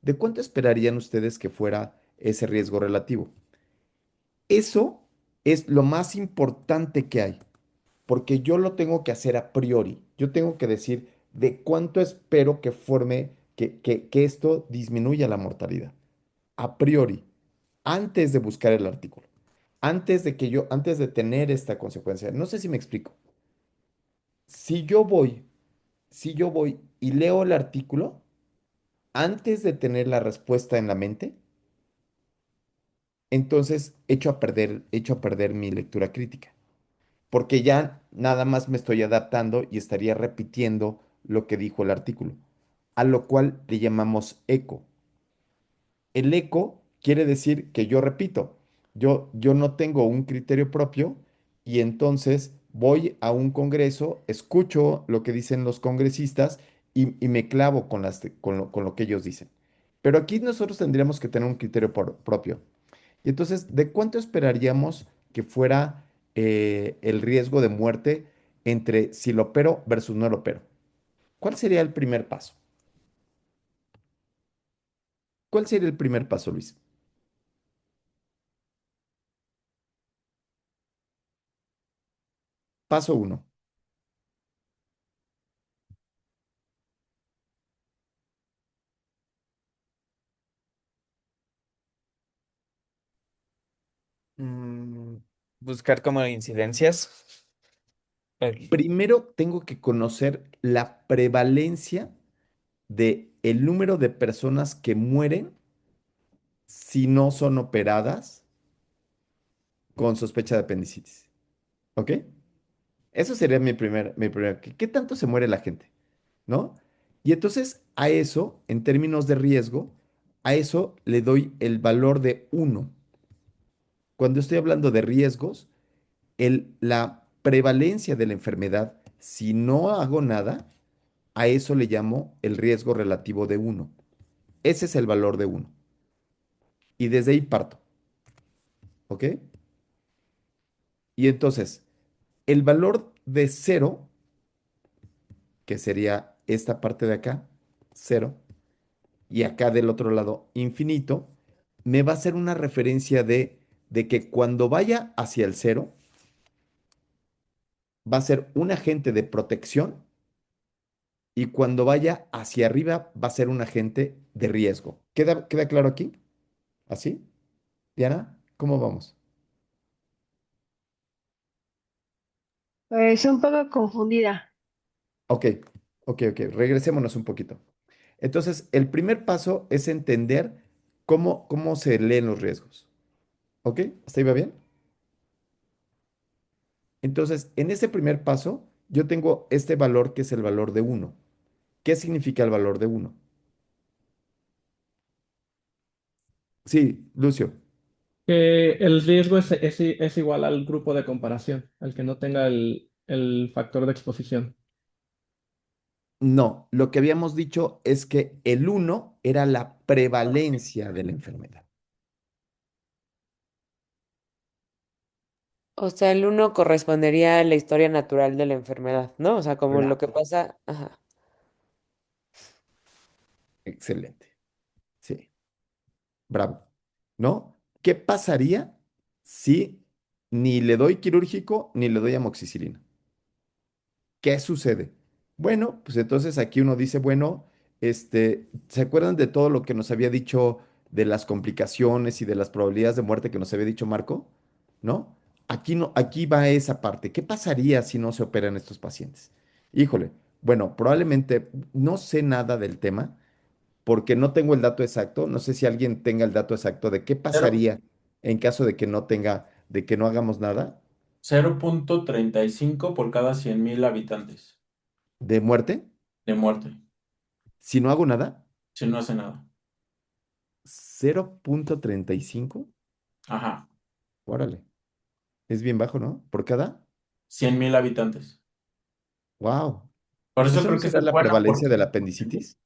¿De cuánto esperarían ustedes que fuera ese riesgo relativo? Eso es lo más importante que hay, porque yo lo tengo que hacer a priori. Yo tengo que decir de cuánto espero que forme, que esto disminuya la mortalidad. A priori, antes de buscar el artículo, antes de tener esta consecuencia. No sé si me explico. Si yo voy, si yo voy y leo el artículo, antes de tener la respuesta en la mente, entonces echo a perder mi lectura crítica, porque ya nada más me estoy adaptando y estaría repitiendo lo que dijo el artículo, a lo cual le llamamos eco. El eco quiere decir que yo repito, yo no tengo un criterio propio y entonces voy a un congreso, escucho lo que dicen los congresistas y me clavo con lo que ellos dicen. Pero aquí nosotros tendríamos que tener un criterio propio. Y entonces, ¿de cuánto esperaríamos que fuera el riesgo de muerte entre si lo opero versus no lo opero? ¿Cuál sería el primer paso? ¿Cuál sería el primer paso, Luis? Paso uno. Mm, buscar como incidencias. El- Primero tengo que conocer la prevalencia de el número de personas que mueren si no son operadas con sospecha de apendicitis. ¿Ok? Eso sería mi primer. ¿Qué tanto se muere la gente? ¿No? Y entonces a eso, en términos de riesgo, a eso le doy el valor de uno. Cuando estoy hablando de riesgos, la prevalencia de la enfermedad, si no hago nada, a eso le llamo el riesgo relativo de uno. Ese es el valor de uno. Y desde ahí parto. ¿Ok? Y entonces, el valor de cero, que sería esta parte de acá, cero, y acá del otro lado, infinito, me va a hacer una referencia de que cuando vaya hacia el cero, va a ser un agente de protección y cuando vaya hacia arriba, va a ser un agente de riesgo. ¿Queda claro aquí? ¿Así? Diana, ¿cómo vamos? Pues un poco confundida. Ok, ok. Regresémonos un poquito. Entonces, el primer paso es entender cómo se leen los riesgos. ¿Ok? ¿Hasta ahí va bien? Entonces, en ese primer paso, yo tengo este valor que es el valor de uno. ¿Qué significa el valor de uno? Sí, Lucio. El riesgo es igual al grupo de comparación, al que no tenga el factor de exposición. No, lo que habíamos dicho es que el uno era la prevalencia de la enfermedad. O sea, el uno correspondería a la historia natural de la enfermedad, ¿no? O sea, como lo que Bravo. pasa. Ajá. Excelente. Sí, bravo. ¿No? ¿Qué pasaría si ni le doy quirúrgico ni le doy amoxicilina? ¿Qué sucede? Bueno, pues entonces aquí uno dice, bueno, ¿se acuerdan de todo lo que nos había dicho de las complicaciones y de las probabilidades de muerte que nos había dicho Marco, ¿no? Aquí no, aquí va esa parte. ¿Qué pasaría si no se operan estos pacientes? Híjole, bueno, probablemente no sé nada del tema porque no tengo el dato exacto. No sé si alguien tenga el dato exacto de qué Cero- pasaría en caso de que no tenga, de que no hagamos nada 0,35 por cada 100.000 habitantes de muerte de muerte, si no hago nada. si no hace nada. 0,35. Ajá, Órale, es bien bajo, ¿no? Por cada. 100.000 habitantes. Wow. Por eso ¿Eso no creo que será es la buena prevalencia porque de la apendicitis?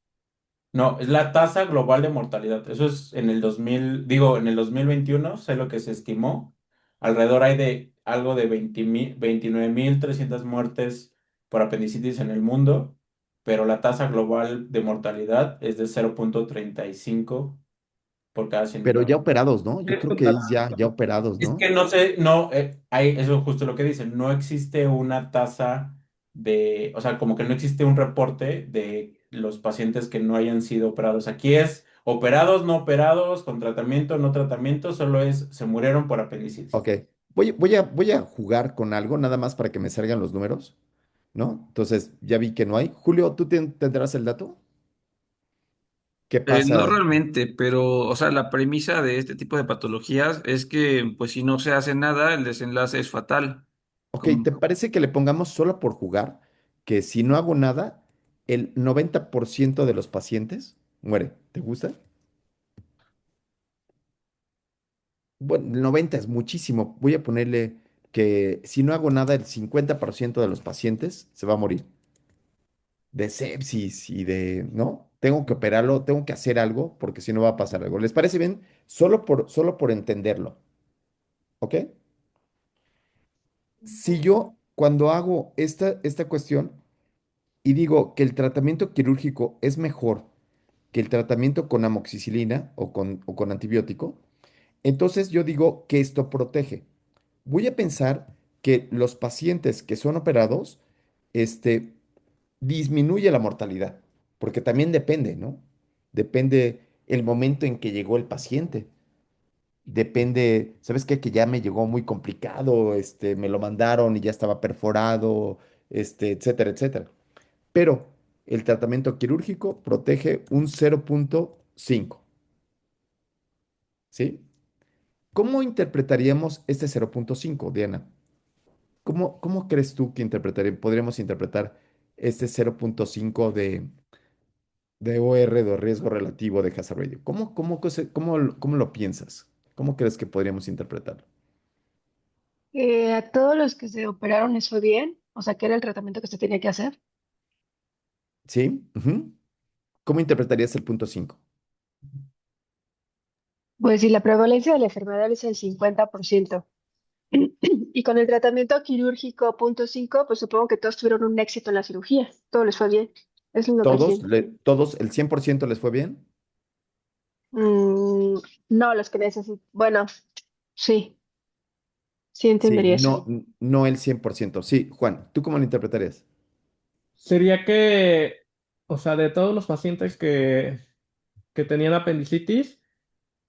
no, es la tasa global de mortalidad. Eso es en el 2000, digo, en el 2021 sé lo que se estimó. Alrededor hay de algo de 29.300 muertes por apendicitis en el mundo, pero la tasa global de mortalidad es de 0,35 por cada 100.000 Pero ya habitantes. operados, ¿no? Yo creo que es ya operados, Es ¿no? que no sé, no, eso es justo lo que dicen, no existe una tasa de, o sea, como que no existe un reporte de los pacientes que no hayan sido operados. Aquí es operados, no operados, con tratamiento, no tratamiento, solo es, se murieron por apendicitis. Ok. Voy a jugar con algo, nada más para que me salgan los números, ¿no? Entonces, ya vi que no hay. Julio, ¿tú tendrás el dato? ¿Qué No pasa? realmente, pero, o sea, la premisa de este tipo de patologías es que, pues, si no se hace nada, el desenlace es fatal. Ok, Como, ¿te parece que le pongamos solo por jugar que si no hago nada, el 90% de los pacientes muere? ¿Te gusta? Bueno, el 90 es muchísimo. Voy a ponerle que si no hago nada, el 50% de los pacientes se va a morir de sepsis y de, ¿no? Tengo que operarlo, tengo que hacer algo porque si no va a pasar algo. ¿Les parece bien? Solo por entenderlo, ¿ok? Si yo cuando hago esta cuestión y digo que el tratamiento quirúrgico es mejor que el tratamiento con amoxicilina o con antibiótico, entonces yo digo que esto protege. Voy a pensar que los pacientes que son operados, este, disminuye la mortalidad, porque también depende, ¿no? Depende el momento en que llegó el paciente. Depende, ¿sabes qué? Que ya me llegó muy complicado, me lo mandaron y ya estaba perforado, etcétera, etcétera. Pero el tratamiento quirúrgico protege un 0,5, ¿sí? ¿Cómo interpretaríamos este 0,5, Diana? ¿Cómo crees tú que podríamos interpretar este 0,5 de OR de riesgo relativo de hazard ratio? ¿Cómo lo piensas? ¿Cómo crees que podríamos interpretarlo? A todos los que se operaron les fue bien, o sea, que era el tratamiento que se tenía que hacer. ¿Sí? Ujú. ¿Cómo interpretarías el punto 5? Pues si la prevalencia de la enfermedad es el 50% y con el tratamiento quirúrgico .5, pues supongo que todos tuvieron un éxito en la cirugía, todo les fue bien. Eso es lo que ¿Todos, siento. todos, el 100% les fue bien? Mm, no, los que necesitan. Bueno, sí, sí Sí, entendería eso. no el 100%. Sí, Juan, ¿tú cómo lo interpretarías? Sería que, o sea, de todos los pacientes que tenían apendicitis,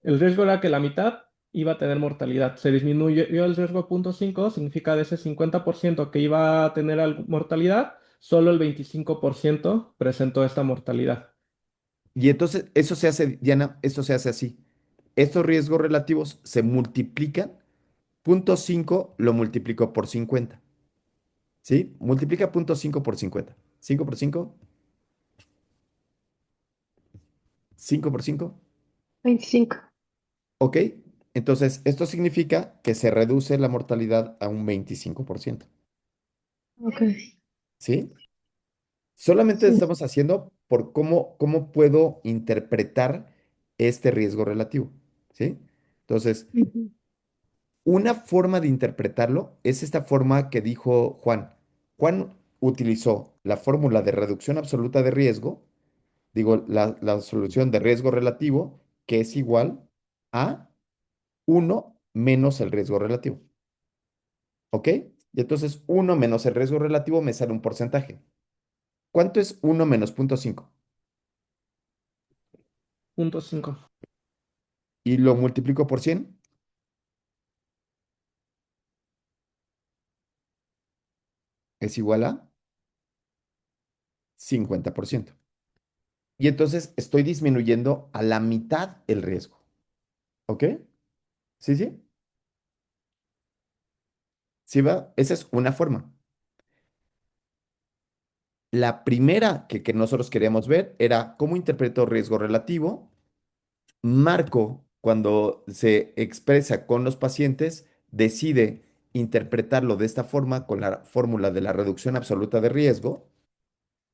el riesgo era que la mitad iba a tener mortalidad. Se disminuyó el riesgo a 0,5, significa de ese 50% que iba a tener mortalidad, solo el 25% presentó esta mortalidad. Y entonces, eso se hace, Diana, esto se hace así. Estos riesgos relativos se multiplican. Punto 5 lo multiplico por 50. ¿Sí? Multiplica punto 5 por 50. 5 por 5, 5 por 5. 25. ¿Ok? Entonces, esto significa que se reduce la mortalidad a un 25%. Ok. ¿Sí? Solamente Sí. estamos haciendo por cómo puedo interpretar este riesgo relativo. ¿Sí? Entonces, Ujú. una forma de interpretarlo es esta forma que dijo Juan. Juan utilizó la fórmula de reducción absoluta de riesgo, digo, la solución de riesgo relativo, que es igual a uno menos el riesgo relativo. ¿Ok? Y entonces uno menos el riesgo relativo me sale un porcentaje. ¿Cuánto es uno menos 0,5? 0,5. y lo multiplico por 100, es igual a 50%. Y entonces estoy disminuyendo a la mitad el riesgo. ¿Ok? ¿Sí, sí? ¿Sí va? Esa es una forma. La primera que nosotros queríamos ver era cómo interpreto riesgo relativo. Marco, cuando se expresa con los pacientes, decide interpretarlo de esta forma con la fórmula de la reducción absoluta de riesgo,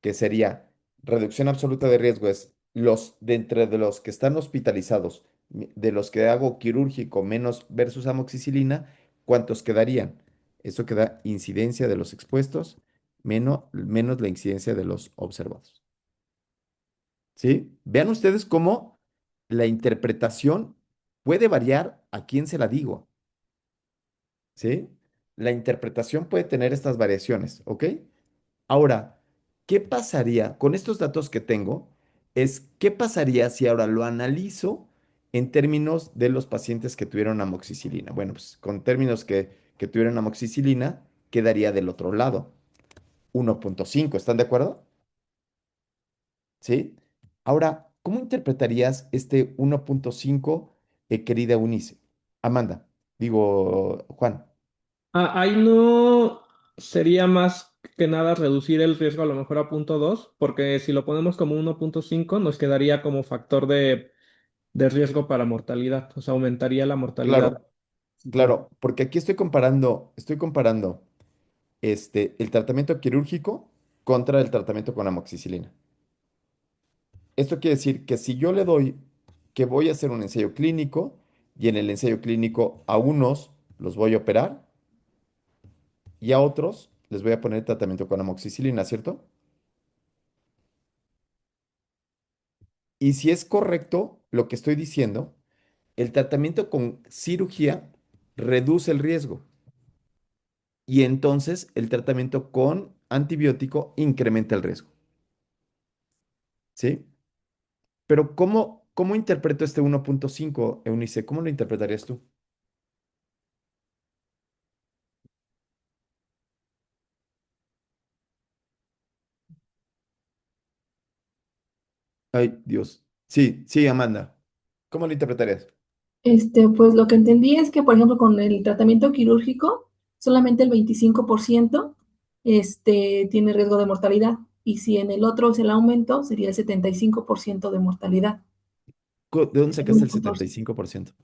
que sería reducción absoluta de riesgo es los de entre de los que están hospitalizados, de los que hago quirúrgico menos versus amoxicilina, ¿cuántos quedarían? Eso queda incidencia de los expuestos menos la incidencia de los observados. ¿Sí? Vean ustedes cómo la interpretación puede variar a quién se la digo. ¿Sí? La interpretación puede tener estas variaciones, ¿ok? Ahora, ¿qué pasaría con estos datos que tengo? ¿Qué pasaría si ahora lo analizo en términos de los pacientes que tuvieron amoxicilina? Bueno, pues con términos que tuvieron amoxicilina, quedaría del otro lado, 1.5. ¿Están de acuerdo? ¿Sí? Ahora, ¿cómo interpretarías este 1.5, querida Unice? Amanda, digo, Juan. Ahí no sería más que nada reducir el riesgo a lo mejor a 0.2, porque si lo ponemos como 1.5 nos quedaría como factor de riesgo para mortalidad, o sea, aumentaría la mortalidad. Claro, claro, porque aquí estoy comparando el tratamiento quirúrgico contra el tratamiento con amoxicilina. Esto quiere decir que si yo le doy que voy a hacer un ensayo clínico y en el ensayo clínico a unos los voy a operar y a otros les voy a poner tratamiento con amoxicilina, ¿cierto? Y si es correcto lo que estoy diciendo, el tratamiento con cirugía reduce el riesgo y entonces el tratamiento con antibiótico incrementa el riesgo, ¿sí? Pero ¿cómo interpreto este 1.5, Eunice? ¿Cómo lo interpretarías tú? Ay, Dios. Sí, sí, Amanda. ¿Cómo lo interpretarías? Pues lo que entendí es que, por ejemplo, con el tratamiento quirúrgico, solamente el 25% tiene riesgo de mortalidad. Y si en el otro es el aumento, sería el 75% de mortalidad. ¿De dónde El sacaste el 1.5. 75%?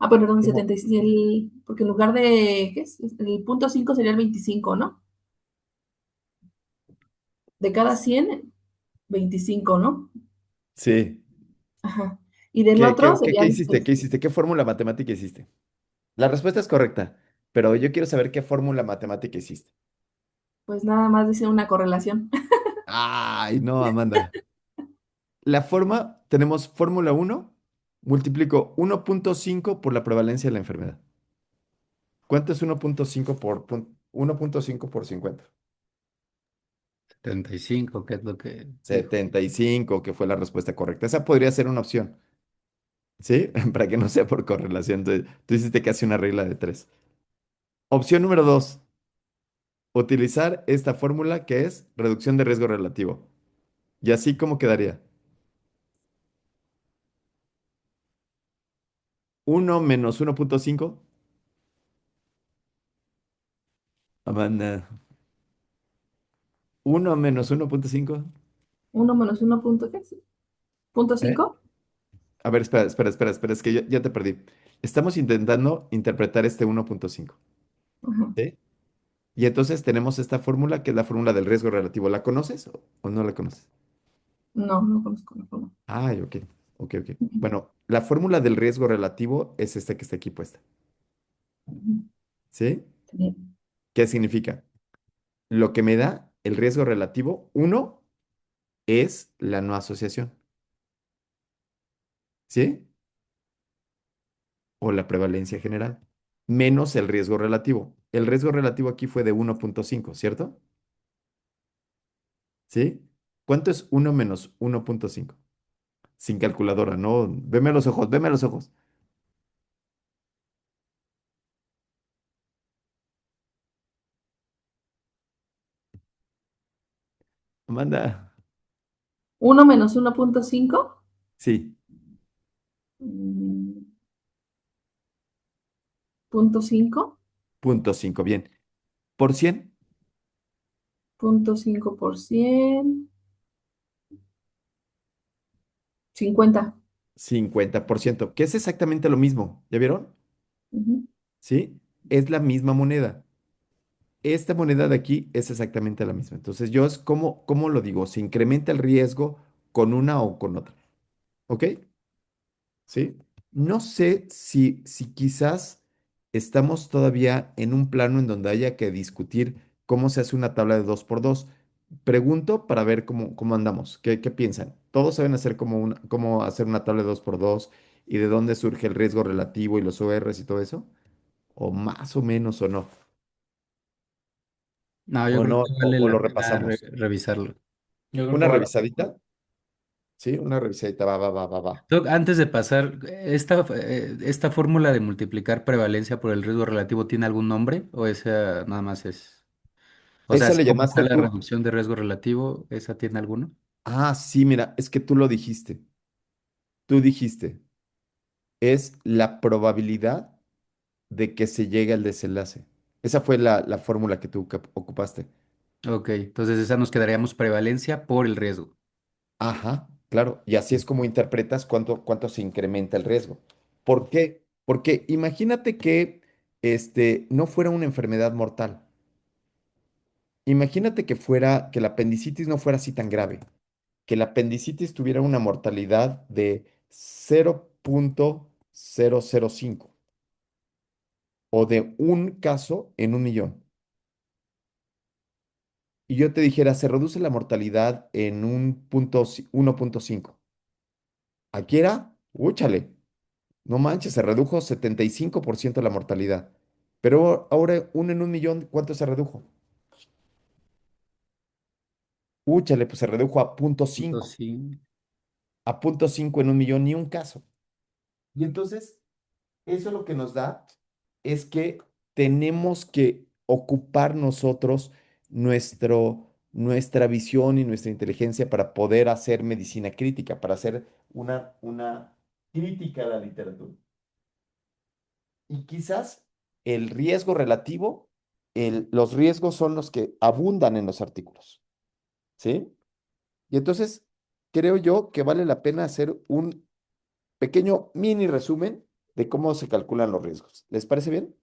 Perdón, ¿Cómo? 75, porque en lugar ¿qué es? El punto 5 sería el 25, ¿no? De cada 100, 25, ¿no? Sí. Ajá. Y del ¿Qué, otro qué, qué, qué serían, hiciste? ¿Qué hiciste? ¿Qué fórmula matemática hiciste? La respuesta es correcta, pero yo quiero saber qué fórmula matemática hiciste. pues nada más dice una correlación. Ay, no, Amanda. Tenemos fórmula uno, multiplico 1.5 por la prevalencia de la enfermedad. ¿Cuánto es 1.5 por 50? 75, que es lo que dijo. 75, que fue la respuesta correcta. Esa podría ser una opción, ¿sí? Para que no sea por correlación. Tú hiciste casi una regla de tres. Opción número dos, utilizar esta fórmula que es reducción de riesgo relativo. Y así como quedaría. Uno menos 1.5. Amanda. Uno menos 1.5. 1 menos 1 punto, ¿qué es? ¿Punto ¿Eh? 5? A ver, espera, espera, espera, espera, es que ya te perdí. Estamos intentando interpretar este 1.5. Ajá. ¿Sí? Y entonces tenemos esta fórmula que es la fórmula del riesgo relativo. ¿La conoces o no la conoces? No, no conozco la forma. Ay, ok, ok, ok. Ujú, Bueno, la fórmula del riesgo relativo es esta que está aquí puesta. ujú. ¿Sí? Sí. ¿Qué significa? Lo que me da el riesgo relativo, uno, es la no asociación. ¿Sí? O la prevalencia general, menos el riesgo relativo. El riesgo relativo aquí fue de 1.5, ¿cierto? ¿Sí? ¿Cuánto es uno menos 1.5? Sin calculadora, no. Veme a los ojos, veme a los ojos. Amanda. 1 menos 1.5. Sí, mm, punto 5. punto 5. Bien. ¿Por 100? Punto 5%. 50. 50%, que es exactamente lo mismo. ¿Ya vieron? Ujú. ¿Sí? Es la misma moneda. Esta moneda de aquí es exactamente la misma. Entonces, yo es como, ¿cómo lo digo? Se incrementa el riesgo con una o con otra. ¿Ok? ¿Sí? No sé si quizás estamos todavía en un plano en donde haya que discutir cómo se hace una tabla de 2 por 2. Pregunto para ver cómo andamos. ¿Qué piensan? ¿Todos saben hacer cómo hacer una tabla de 2 por 2 y de dónde surge el riesgo relativo y los ORs y todo eso? ¿O más o menos o no? No, yo ¿O creo no? que ¿O, vale o lo la pena repasamos? revisarlo. Yo creo que ¿Una vale la pena. revisadita? Sí, una revisadita. Va, va, va, va, va. Doc, antes de pasar, ¿esta fórmula de multiplicar prevalencia por el riesgo relativo tiene algún nombre? ¿O esa nada más es? O sea, ¿Esa así le como está llamaste la tú? reducción de riesgo relativo, ¿esa tiene alguno? Ah, sí, mira, es que tú lo dijiste. Tú dijiste. Es la probabilidad de que se llegue al desenlace. Esa fue la fórmula que tú ocupaste. Ok, entonces esa nos quedaríamos prevalencia por el riesgo. Ajá, claro. Y así es como interpretas cuánto se incrementa el riesgo. ¿Por qué? Porque imagínate que no fuera una enfermedad mortal. Imagínate que la apendicitis no fuera así tan grave. Que la apendicitis tuviera una mortalidad de 0.005 o de un caso en 1 millón. Y yo te dijera, se reduce la mortalidad en 1.5. Aquí era, úchale, no manches, se redujo 75% la mortalidad. Pero ahora, 1 en 1 millón, ¿cuánto se redujo? Úchale, pues se redujo a punto Punto 5. sí. A punto 5 en 1 millón, ni un caso. Y entonces, eso lo que nos da es que tenemos que ocupar nosotros nuestra visión y nuestra inteligencia para poder hacer medicina crítica, para hacer una crítica a la literatura. Y quizás el riesgo relativo, los riesgos son los que abundan en los artículos, ¿sí? Y entonces, creo yo que vale la pena hacer un pequeño mini resumen de cómo se calculan los riesgos. ¿Les parece bien?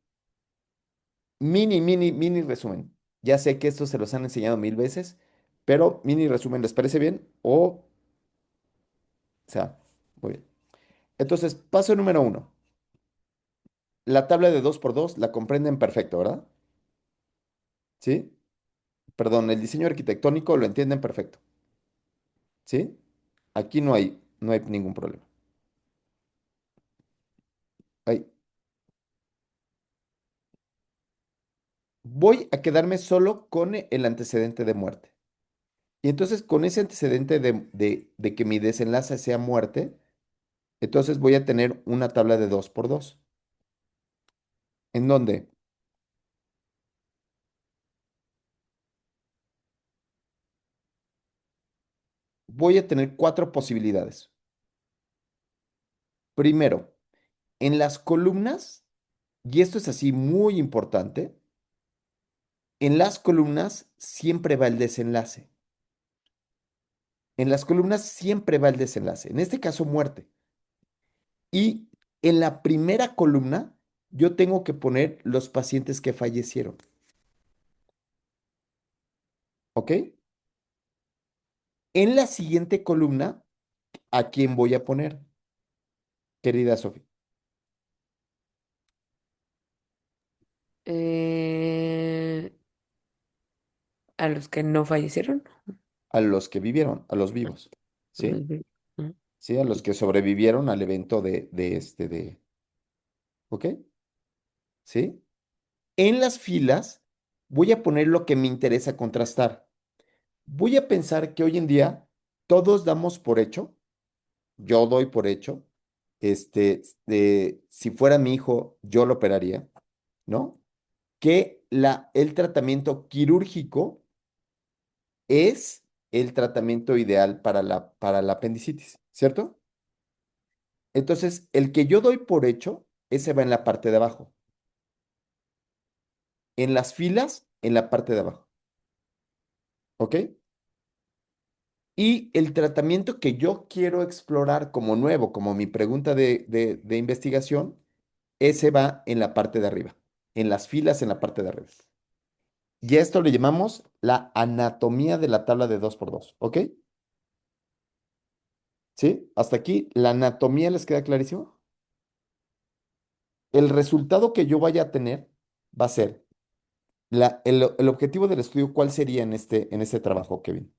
Mini resumen. Ya sé que esto se los han enseñado 1000 veces, pero mini resumen, ¿les parece bien? O sea, muy bien. Entonces, paso número 1. La tabla de 2 por 2 la comprenden perfecto, ¿verdad? ¿Sí? Perdón, el diseño arquitectónico lo entienden perfecto. ¿Sí? Aquí no hay ningún problema. Ahí. Voy a quedarme solo con el antecedente de muerte. Y entonces, con ese antecedente de que mi desenlace sea muerte, entonces voy a tener una tabla de 2 por 2. ¿En donde voy a tener 4 posibilidades? Primero, en las columnas, y esto es así muy importante, en las columnas siempre va el desenlace. En las columnas siempre va el desenlace. En este caso, muerte. Y en la primera columna, yo tengo que poner los pacientes que fallecieron. ¿Ok? En la siguiente columna, ¿a quién voy a poner, querida Sofía? Eh, a los que no fallecieron. A los que vivieron, a los vivos. ¿Sí? ¿Sí? A los que sobrevivieron al evento ¿ok? ¿Sí? En las filas voy a poner lo que me interesa contrastar. Voy a pensar que hoy en día todos damos por hecho, yo doy por hecho, si fuera mi hijo, yo lo operaría, ¿no? Que el tratamiento quirúrgico es el tratamiento ideal para la apendicitis, ¿cierto? Entonces, el que yo doy por hecho, ese va en la parte de abajo. En las filas, en la parte de abajo. ¿Ok? Y el tratamiento que yo quiero explorar como nuevo, como mi pregunta de investigación, ese va en la parte de arriba, en las filas en la parte de arriba. Y a esto le llamamos la anatomía de la tabla de 2 por 2, ¿ok? ¿Sí? Hasta aquí, ¿la anatomía les queda clarísimo? El resultado que yo vaya a tener va a ser el objetivo del estudio, ¿cuál sería en este trabajo, Kevin?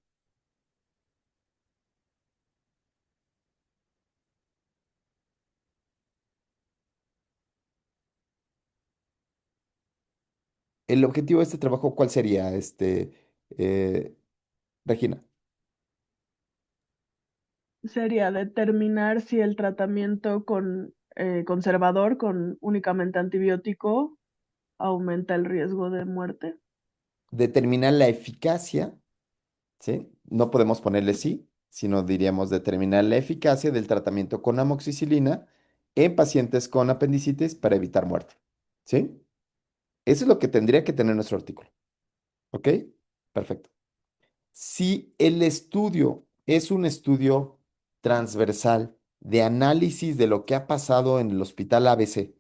El objetivo de este trabajo, ¿cuál sería, eh, Regina? Sería determinar si el tratamiento con conservador con únicamente antibiótico aumenta el riesgo de muerte. Determinar la eficacia, ¿sí? No podemos ponerle sí, sino diríamos determinar la eficacia del tratamiento con amoxicilina en pacientes con apendicitis para evitar muerte, ¿sí? Eso es lo que tendría que tener nuestro artículo, ¿ok? Perfecto. Si el estudio es un estudio transversal de análisis de lo que ha pasado en el hospital ABC,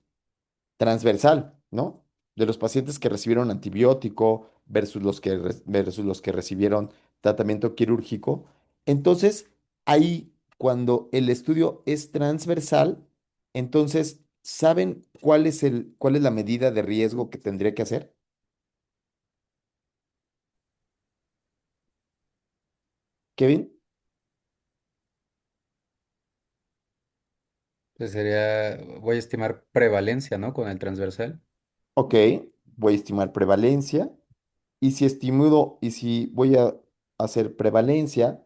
transversal, ¿no? De los pacientes que recibieron antibiótico versus los que recibieron tratamiento quirúrgico. Entonces, ahí, cuando el estudio es transversal, entonces, ¿saben cuál es la medida de riesgo que tendría que hacer? Kevin, Pues sería, voy a estimar prevalencia, ¿no? Con el transversal. ok, voy a estimar prevalencia. Y si voy a hacer prevalencia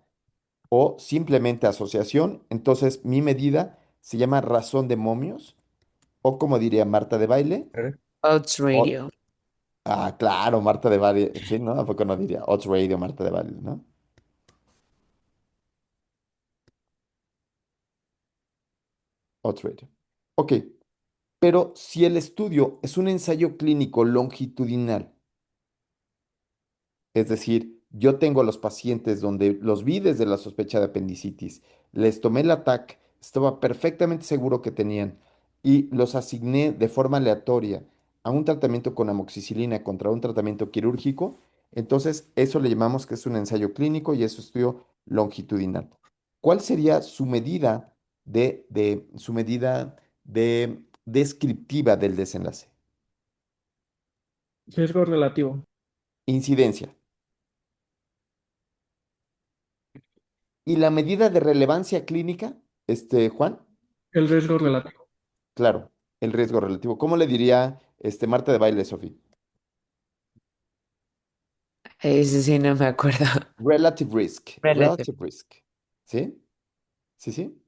o simplemente asociación, entonces mi medida se llama razón de momios, o como diría Marta de baile, ¿Eh? Odds o- Radio. claro, Marta de baile, sí, ¿no? ¿A poco no diría odds radio, Marta de baile, ¿no? Odds radio. Ok, pero si el estudio es un ensayo clínico longitudinal, es decir, yo tengo a los pacientes donde los vi desde la sospecha de apendicitis, les tomé el ataque, estaba perfectamente seguro que tenían y los asigné de forma aleatoria a un tratamiento con amoxicilina contra un tratamiento quirúrgico. Entonces, eso le llamamos que es un ensayo clínico y es un estudio longitudinal. ¿Cuál sería su medida su medida de descriptiva del desenlace? Riesgo relativo. Incidencia. ¿Y la medida de relevancia clínica, Juan? El riesgo relativo. Claro, el riesgo relativo. ¿Cómo le diría Marta de baile, Sofía? Ese sí no me acuerdo. Relative risk. Relative. Relative risk. ¿Sí? ¿Sí, sí?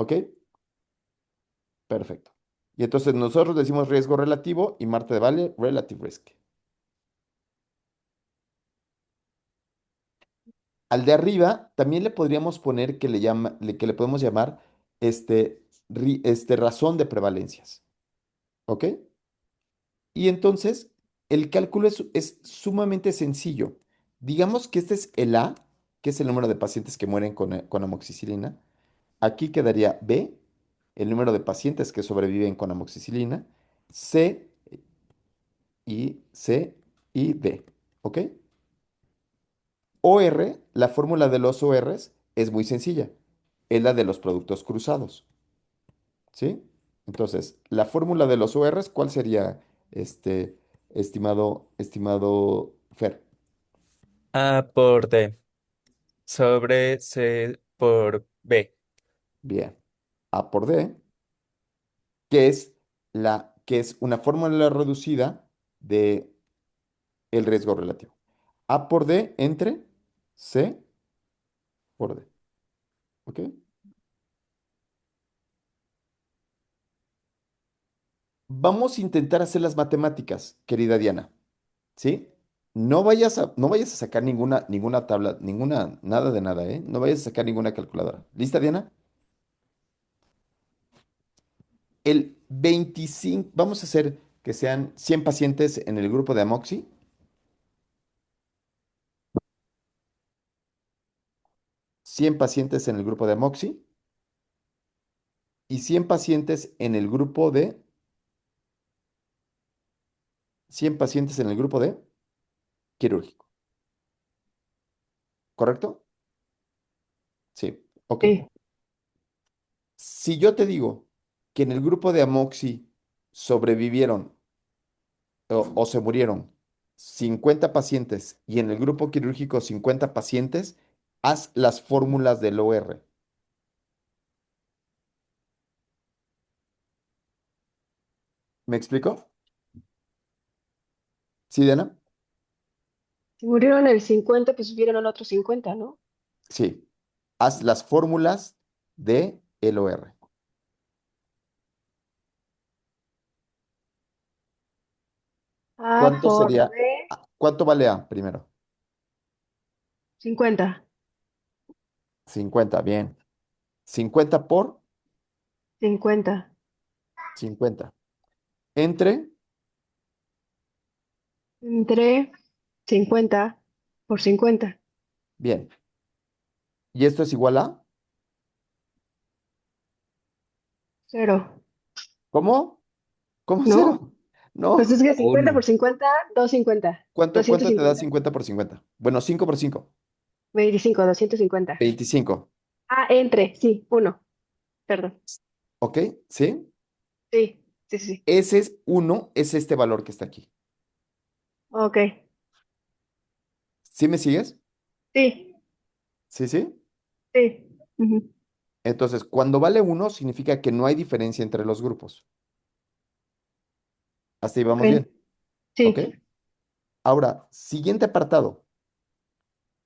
¿Ok? Perfecto. Y entonces nosotros decimos riesgo relativo y Marta de baile, relative risk. Al de arriba también le podríamos poner que le podemos llamar razón de prevalencias. ¿Ok? Y entonces, el cálculo es sumamente sencillo. Digamos que este es el A, que es el número de pacientes que mueren con amoxicilina. Aquí quedaría B, el número de pacientes que sobreviven con amoxicilina. C C y D. ¿Ok? OR, la fórmula de los ORs es muy sencilla. Es la de los productos cruzados. ¿Sí? Entonces, la fórmula de los ORs, ¿cuál sería, este, estimado Fer? A por D sobre C por B. Bien. A por D, que es que es una fórmula reducida de el riesgo relativo. A por D entre C por D. ¿Ok? Vamos a intentar hacer las matemáticas, querida Diana. ¿Sí? no vayas a sacar ninguna tabla, nada de nada, ¿eh? No vayas a sacar ninguna calculadora. ¿Lista, Diana? El 25, vamos a hacer que sean 100 pacientes en el grupo de Amoxi, 100 pacientes en el grupo de Amoxi y 100 pacientes en el grupo de quirúrgico, ¿correcto? Sí, ok. Sí. Si yo te digo que en el grupo de Amoxi sobrevivieron o se murieron 50 pacientes y en el grupo quirúrgico 50 pacientes, haz las fórmulas del OR. ¿Me explico? ¿Sí, Diana? Si murieron el 50, pues hubieron otros 50, ¿no? Sí. Haz las fórmulas de el OR. A ¿Cuánto por sería? B, ¿Cuánto vale A primero? 50. 50, bien. 50 por 50. 50. Entre, Entre 50 por 50. bien. ¿Y esto es igual a? Cero. ¿Cómo? ¿Cómo ¿No? cero? Pues No. es que 50 por Uno. 50, 250. ¿Cuánto te da 250. 50 por 50? Bueno, 5 por 5. 25, 250. 25. Ah, entre, sí, uno. Perdón. ¿Ok? ¿Sí? Sí, sí, sí, sí. Ese es uno, es este valor que está aquí. Ok. ¿Sí me sigues? Sí, ¿Sí, sí? sí. Ujú. Entonces, cuando vale uno, significa que no hay diferencia entre los grupos. Hasta ahí Ok. vamos bien. ¿Ok? Sí. Ahora, siguiente apartado.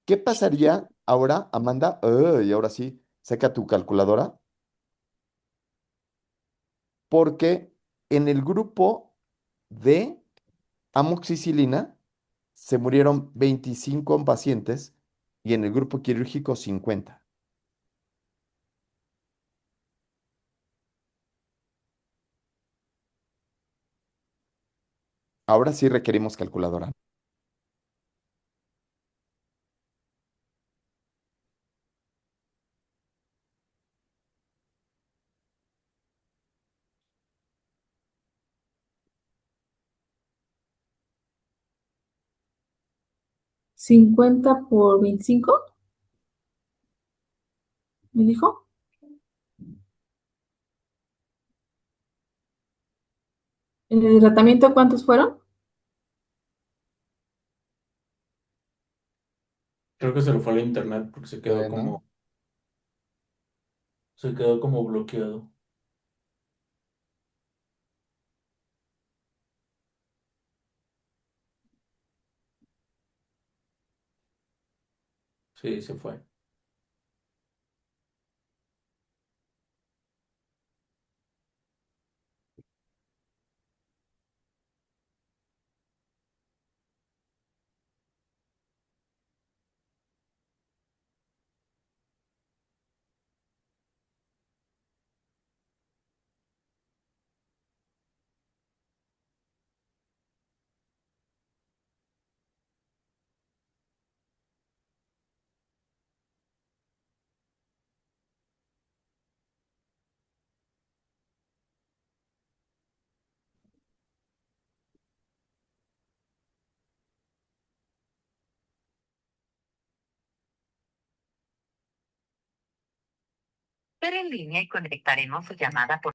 ¿Qué pasaría ahora, Amanda? Y ahora sí, saca tu calculadora. Porque en el grupo de amoxicilina se murieron 25 pacientes y en el grupo quirúrgico 50. Ahora sí requerimos calculadora. ¿50 por 25? ¿Me dijo? ¿En el tratamiento cuántos fueron? Creo que se le fue al internet porque Bueno. se quedó como bloqueado. Sí, se fue. Espere en línea y conectaremos su llamada por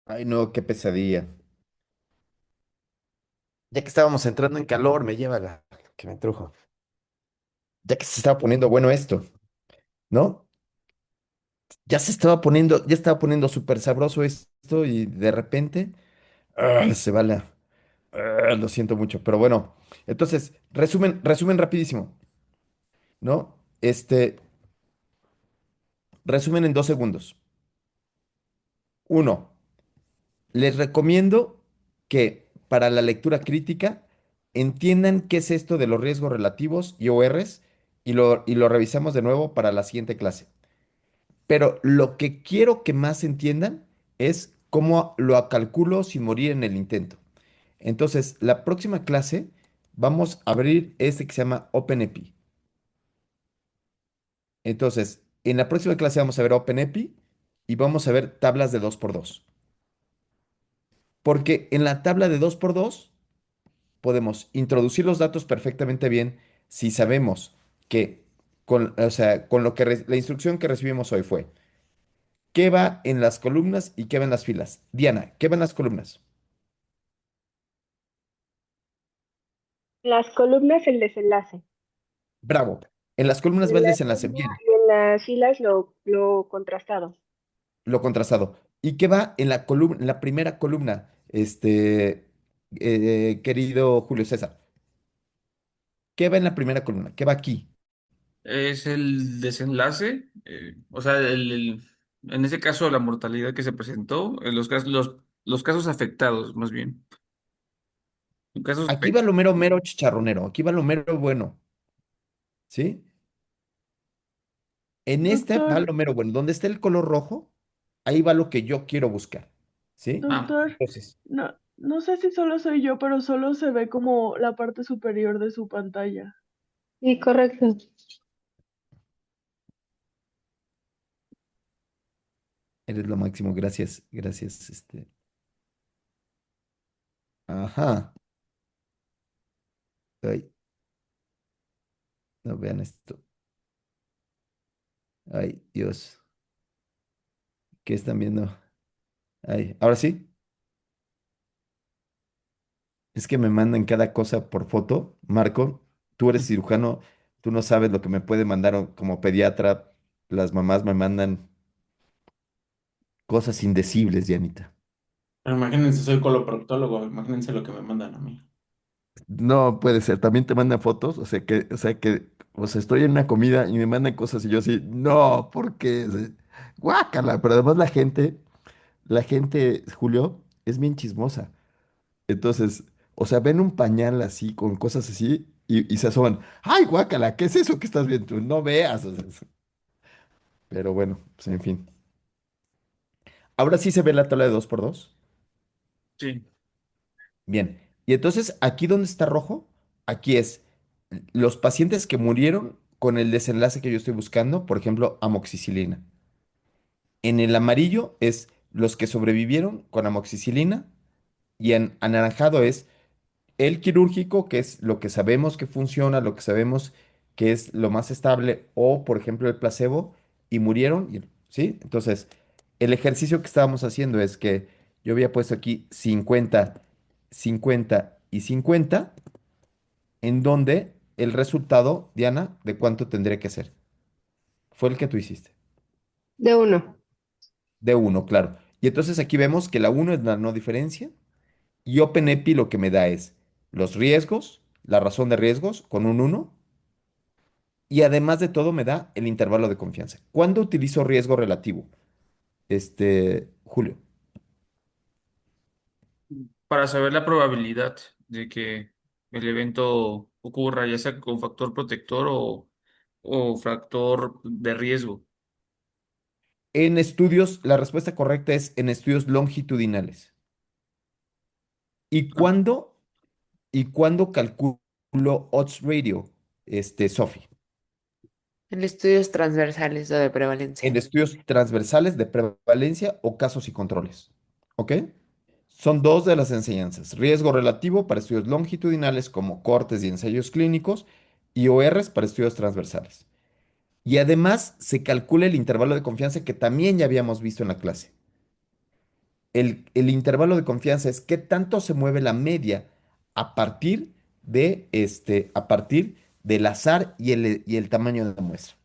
Ay, no, qué pesadilla. Ya que estábamos entrando en calor, me lleva la que me trujo. Ya que se estaba poniendo bueno esto, ¿no? Ya estaba poniendo súper sabroso esto y de repente se va la... lo siento mucho, pero bueno. Entonces, resumen rapidísimo, ¿no? Resumen en 2 segundos. Uno, les recomiendo que para la lectura crítica entiendan qué es esto de los riesgos relativos y ORs y lo revisamos de nuevo para la siguiente clase. Pero lo que quiero que más entiendan es cómo lo calculo sin morir en el intento. Entonces, la próxima clase vamos a abrir este que se llama OpenEpi. Entonces, en la próxima clase vamos a ver OpenEpi y vamos a ver tablas de 2x2. Porque en la tabla de 2x2 podemos introducir los datos perfectamente bien si sabemos que o sea, con lo que la instrucción que recibimos hoy fue qué va en las columnas y qué va en las filas. Diana, ¿qué va en las columnas? Las columnas, el desenlace. Bravo. En las columnas va En el la desenlace. fila Bien, y en las filas lo contrastado. lo contrastado. ¿Y qué va en la columna, en la primera columna, querido Julio César? ¿Qué va en la primera columna? ¿Qué va aquí? Es el desenlace, o sea, en ese caso la mortalidad que se presentó, los casos, los casos afectados, más bien. Casos Aquí va lo mero, mero chicharronero. Aquí va lo mero bueno. ¿Sí? En este va Doctor, lo mero bueno. Donde está el color rojo, ahí va lo que yo quiero buscar. ¿Sí? Ah, doctor, Entonces, no sé si solo soy yo, pero solo se ve como la parte superior de su pantalla. Sí, correcto. eres lo máximo. Gracias, gracias. Ajá. Ay, no vean esto. Ay, Dios. ¿Qué están viendo? Ay, ahora sí. Es que me mandan cada cosa por foto. Marco, tú eres cirujano, tú no sabes lo que me puede mandar como pediatra. Las mamás me mandan cosas indecibles, Dianita. Pero imagínense, soy coloproctólogo, imagínense lo que me mandan a mí. No puede ser, también te mandan fotos, o sea, estoy en una comida y me mandan cosas y yo así, no, ¿por qué? O sea, guácala, pero además la gente, Julio, es bien chismosa. Entonces, o sea, ven un pañal así, con cosas así, y se asoman, ay, guácala, ¿qué es eso que estás viendo? Tú no veas. O sea, pero bueno, pues en fin. Ahora sí se ve la tabla de 2x2. sí. Bien, y entonces aquí donde está rojo, aquí es los pacientes que murieron con el desenlace que yo estoy buscando, por ejemplo, amoxicilina. En el amarillo es los que sobrevivieron con amoxicilina y en anaranjado es el quirúrgico, que es lo que sabemos que funciona, lo que sabemos que es lo más estable, o por ejemplo el placebo, y murieron, ¿sí? Entonces, el ejercicio que estábamos haciendo es que yo había puesto aquí 50, 50 y 50, en donde el resultado, Diana, ¿de cuánto tendría que ser? Fue el que tú hiciste. De uno. De uno, claro. Y entonces aquí vemos que la uno es la no diferencia, y OpenEpi lo que me da es los riesgos, la razón de riesgos con un uno. Y además de todo me da el intervalo de confianza. ¿Cuándo utilizo riesgo relativo? Julio. Para saber la probabilidad de que el evento ocurra, ya sea con factor protector o factor de riesgo. En estudios, la respuesta correcta es en estudios longitudinales. ¿Y Ah, cuándo, y cuándo calculo odds ratio, Sophie? En estudios transversales o de En prevalencia. estudios transversales de prevalencia o casos y controles. ¿Ok? Son dos de las enseñanzas. Riesgo relativo para estudios longitudinales como cortes y ensayos clínicos y ORs para estudios transversales. Y además se calcula el intervalo de confianza que también ya habíamos visto en la clase. el intervalo de confianza es qué tanto se mueve la media a partir a partir del azar y el tamaño de la muestra.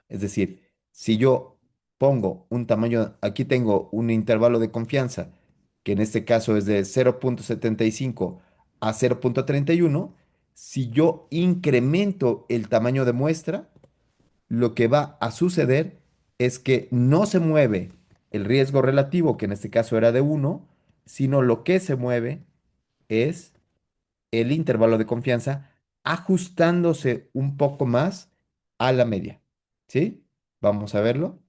Es decir, si yo pongo un tamaño, aquí tengo un intervalo de confianza, que en este caso es de 0,75 a 0,31, si yo incremento el tamaño de muestra, lo que va a suceder es que no se mueve el riesgo relativo, que en este caso era de 1, sino lo que se mueve es el intervalo de confianza ajustándose un poco más a la media. ¿Sí? Vamos a verlo.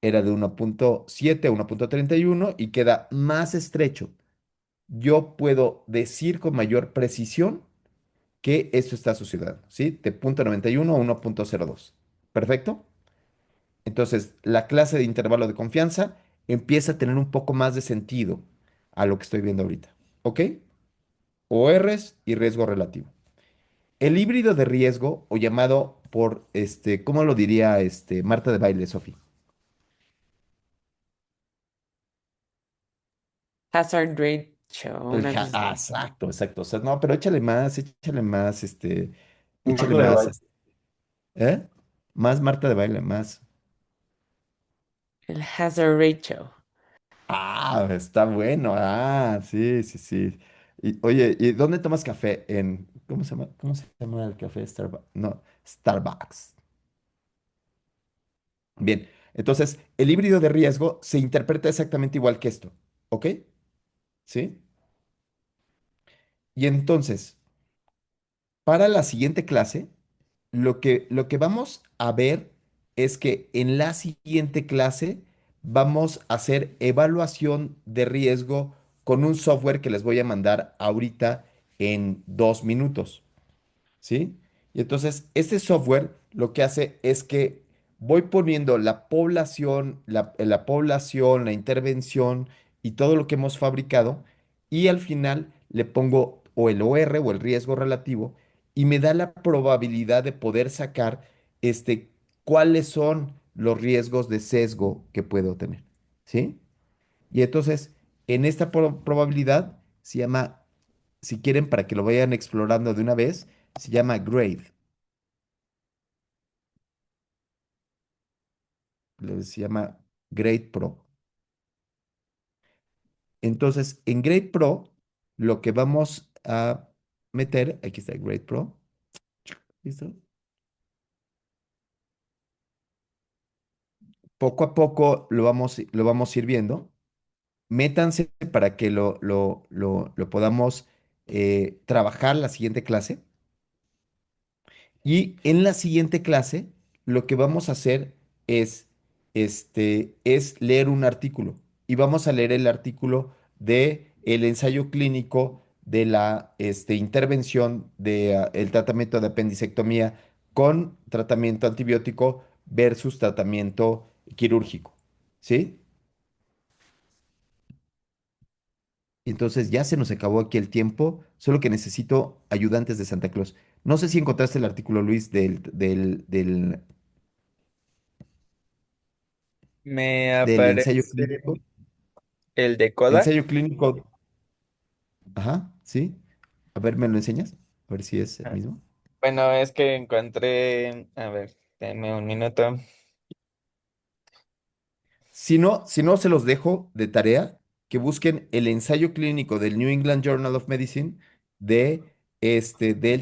Era de 1,7 a 1,31 y queda más estrecho. Yo puedo decir con mayor precisión que esto está sucediendo, ¿sí? De 0,91 a 1,02. ¿Perfecto? Entonces, la clase de intervalo de confianza empieza a tener un poco más de sentido a lo que estoy viendo ahorita. ¿Ok? ORs y riesgo relativo. El híbrido de riesgo, o llamado por, ¿cómo lo diría Marta de baile, Sofi? Hazard ratio, una cosa así. Exacto, exacto. O sea, no, pero échale más, échale Marta de más, baile. ¿eh? Más Marta de baile, más. El hazard ratio. Ah, está bueno. Ah, sí, sí, sí. Y, oye, ¿y dónde tomas café? ¿Cómo se llama el café? Starbucks. No, Starbucks. Bien, entonces el híbrido de riesgo se interpreta exactamente igual que esto, ¿ok? ¿Sí? Y entonces, para la siguiente clase, lo que vamos a ver es que en la siguiente clase vamos a hacer evaluación de riesgo con un software que les voy a mandar ahorita en 2 minutos. ¿Sí? Y entonces, este software lo que hace es que voy poniendo la población, la intervención y todo lo que hemos fabricado, y al final le pongo o el OR o el riesgo relativo, y me da la probabilidad de poder sacar cuáles son los riesgos de sesgo que puedo tener. ¿Sí? Y entonces, en esta probabilidad se llama, si quieren, para que lo vayan explorando de una vez, se llama grade. Se llama Grade Pro. Entonces, en Grade Pro, lo que vamos a meter, aquí está Grade Pro. ¿Listo? Poco a poco lo vamos a ir viendo. Métanse para que lo podamos trabajar la siguiente clase. Y en la siguiente clase, lo que vamos a hacer es, es leer un artículo. Y vamos a leer el artículo de el ensayo clínico de la intervención de, el tratamiento de apendicectomía con tratamiento antibiótico versus tratamiento quirúrgico. ¿Sí? Entonces ya se nos acabó aquí el tiempo, solo que necesito ayudantes de Santa Claus. No sé si encontraste el artículo, Luis, Me del ensayo aparece clínico. el de Kodak. Ensayo clínico. Ajá, sí. A ver, ¿me lo enseñas? A ver si es el Ah, mismo. Bueno, es que encontré, a ver, dame un minuto. Si no, se los dejo de tarea que busquen el ensayo clínico del New England Journal of Medicine del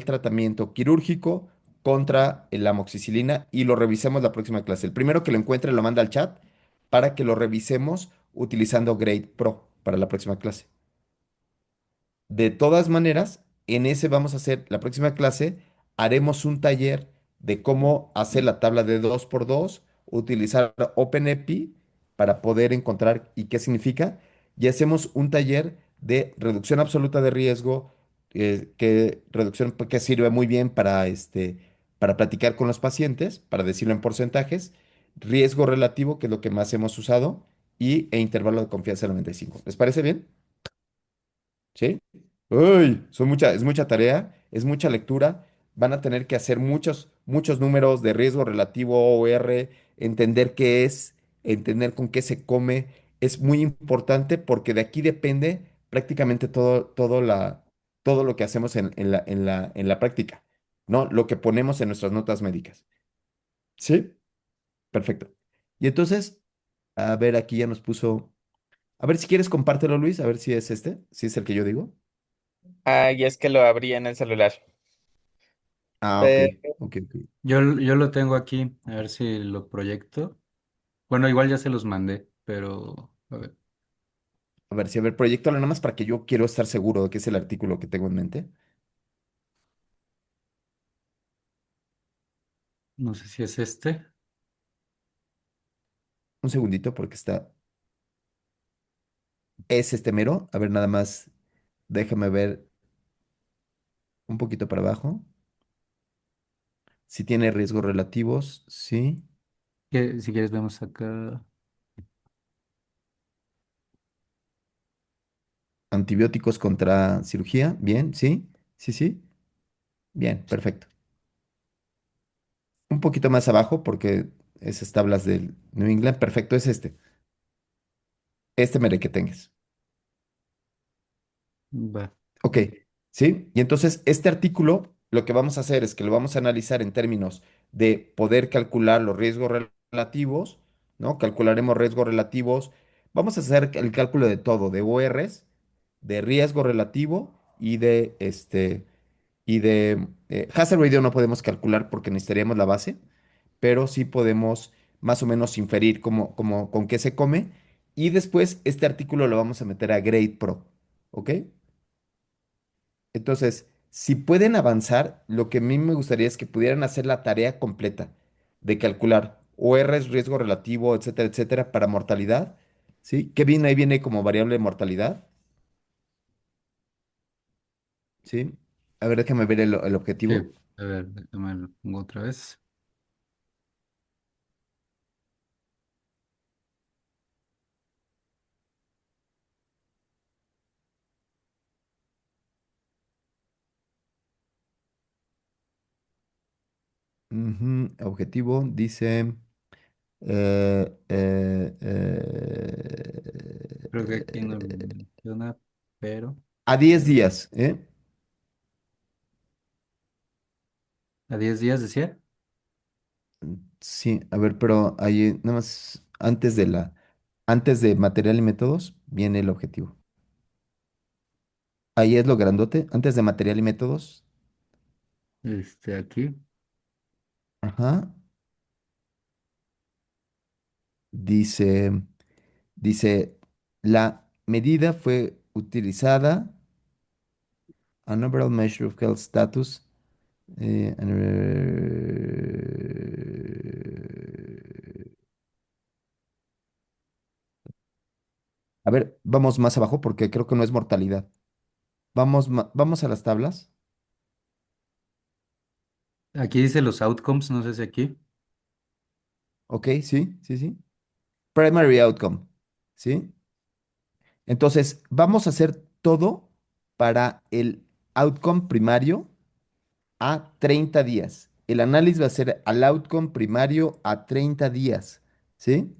tratamiento quirúrgico contra la amoxicilina y lo revisemos la próxima clase. El primero que lo encuentre lo manda al chat para que lo revisemos utilizando Grade Pro para la próxima clase. De todas maneras, en ese vamos a hacer, la próxima clase, haremos un taller de cómo hacer la tabla de 2 por 2, utilizar OpenEPI para poder encontrar y qué significa, y hacemos un taller de reducción absoluta de riesgo, que sirve muy bien para platicar con los pacientes, para decirlo en porcentajes, riesgo relativo, que es lo que más hemos usado, e intervalo de confianza 95. ¿Les parece bien? ¿Sí? Uy, es mucha tarea, es mucha lectura. Van a tener que hacer muchos números de riesgo relativo OR, entender qué es, entender con qué se come, es muy importante porque de aquí depende prácticamente todo lo que hacemos en la práctica, ¿no? Lo que ponemos en nuestras notas médicas. ¿Sí? Perfecto. Y entonces, a ver, aquí ya nos puso. A ver si quieres compártelo, Luis, a ver si es este, si es el que yo digo. Ah, y es que lo abrí en el celular. Ah, ok, Pero, ok, ok. Yo lo tengo aquí, a ver si lo proyecto. Bueno, igual ya se los mandé, pero a ver, A ver, si a ver, proyectalo nada más para que yo quiero estar seguro de que es el artículo que tengo en mente. no sé si es este. Un segundito porque es este mero. A ver, nada más, déjame ver un poquito para abajo. Si tiene riesgos relativos, sí. Si quieres vemos acá. Antibióticos contra cirugía, bien, sí, sí, sí. Bien, perfecto. Un poquito más abajo porque esas tablas del New England, perfecto, es este. Este mere que tengas. Va. Ok, ¿sí? Y entonces este artículo lo que vamos a hacer es que lo vamos a analizar en términos de poder calcular los riesgos relativos, ¿no? Calcularemos riesgos relativos. Vamos a hacer el cálculo de todo, de ORs, de riesgo relativo y de hazard ratio no podemos calcular porque necesitaríamos la base, pero sí podemos más o menos inferir con qué se come. Y después este artículo lo vamos a meter a Grade Pro, ¿ok? Entonces, si pueden avanzar, lo que a mí me gustaría es que pudieran hacer la tarea completa de calcular ORs, riesgo relativo, etcétera, etcétera, para mortalidad, ¿sí? ¿Qué viene ahí? Viene como variable de mortalidad, ¿sí? A ver, déjame ver el Sí, objetivo. a ver, déjame lo pongo otra vez. Ujú, objetivo dice Creo que aquí no lo menciona, pero a 10 días, ¿eh? a 10 días decía. Sí, a ver, pero ahí nada más antes de material y métodos viene el objetivo. Ahí es lo grandote, antes de material y métodos. Aquí. Ajá. Dice, dice, la medida fue utilizada, an overall measure of health status. eh, and, a ver, vamos más abajo porque creo que no es mortalidad. Vamos a las tablas. Aquí dice los outcomes, no sé si aquí. Ok, sí, sí, sí. Primary outcome, ¿sí? Entonces, vamos a hacer todo para el outcome primario a 30 días. El análisis va a ser al outcome primario a 30 días, ¿sí?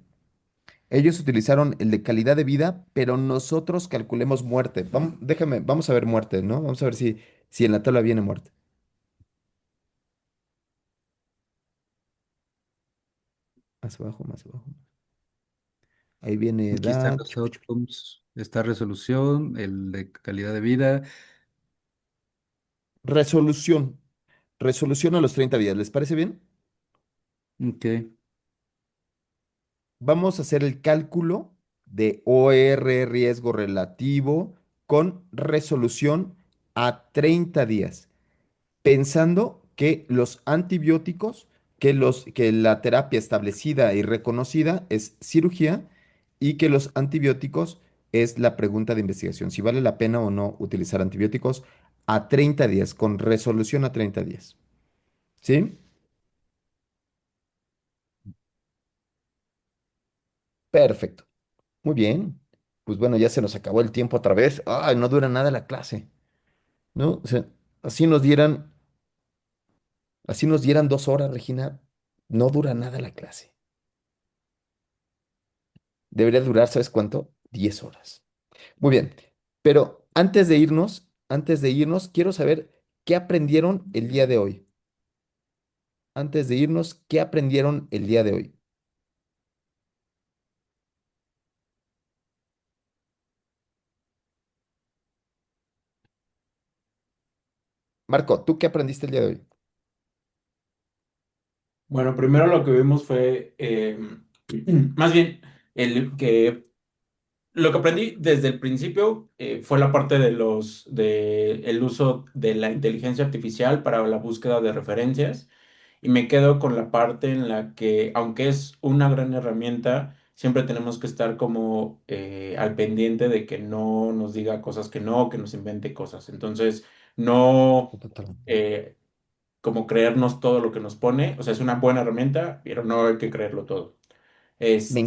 Ellos utilizaron el de calidad de vida, pero nosotros calculemos muerte. Vamos a ver muerte, ¿no? Vamos a ver si en la tabla viene muerte. Más abajo, más abajo. Ahí viene Aquí están edad. los outcomes, esta resolución, el de calidad de vida. Resolución. Resolución a los 30 días. ¿Les parece bien? Ok, Vamos a hacer el cálculo de OR riesgo relativo con resolución a 30 días, pensando que los antibióticos, que la terapia establecida y reconocida es cirugía y que los antibióticos es la pregunta de investigación, si vale la pena o no utilizar antibióticos a 30 días, con resolución a 30 días. ¿Sí? Perfecto. Muy bien. Pues bueno, ya se nos acabó el tiempo otra vez. Ay, no dura nada la clase, ¿no? O sea, así nos dieran, así nos dieran 2 horas, Regina, no dura nada la clase. Debería durar, ¿sabes cuánto? 10 horas. Muy bien, pero antes de irnos, quiero saber qué aprendieron el día de hoy. Antes de irnos, ¿qué aprendieron el día de hoy? Marco, ¿tú qué aprendiste el día de hoy? Bueno, primero lo que vimos fue, más bien, el que lo que aprendí desde el principio fue la parte de el uso de la inteligencia artificial para la búsqueda de referencias y me quedo con la parte en la que, aunque es una gran herramienta, siempre tenemos que estar como al pendiente de que no nos diga cosas que no, que nos invente cosas. Entonces, no Totalmente. eh, como creernos todo lo que nos pone, o sea, es una buena herramienta, pero no hay que creerlo todo. Este, Me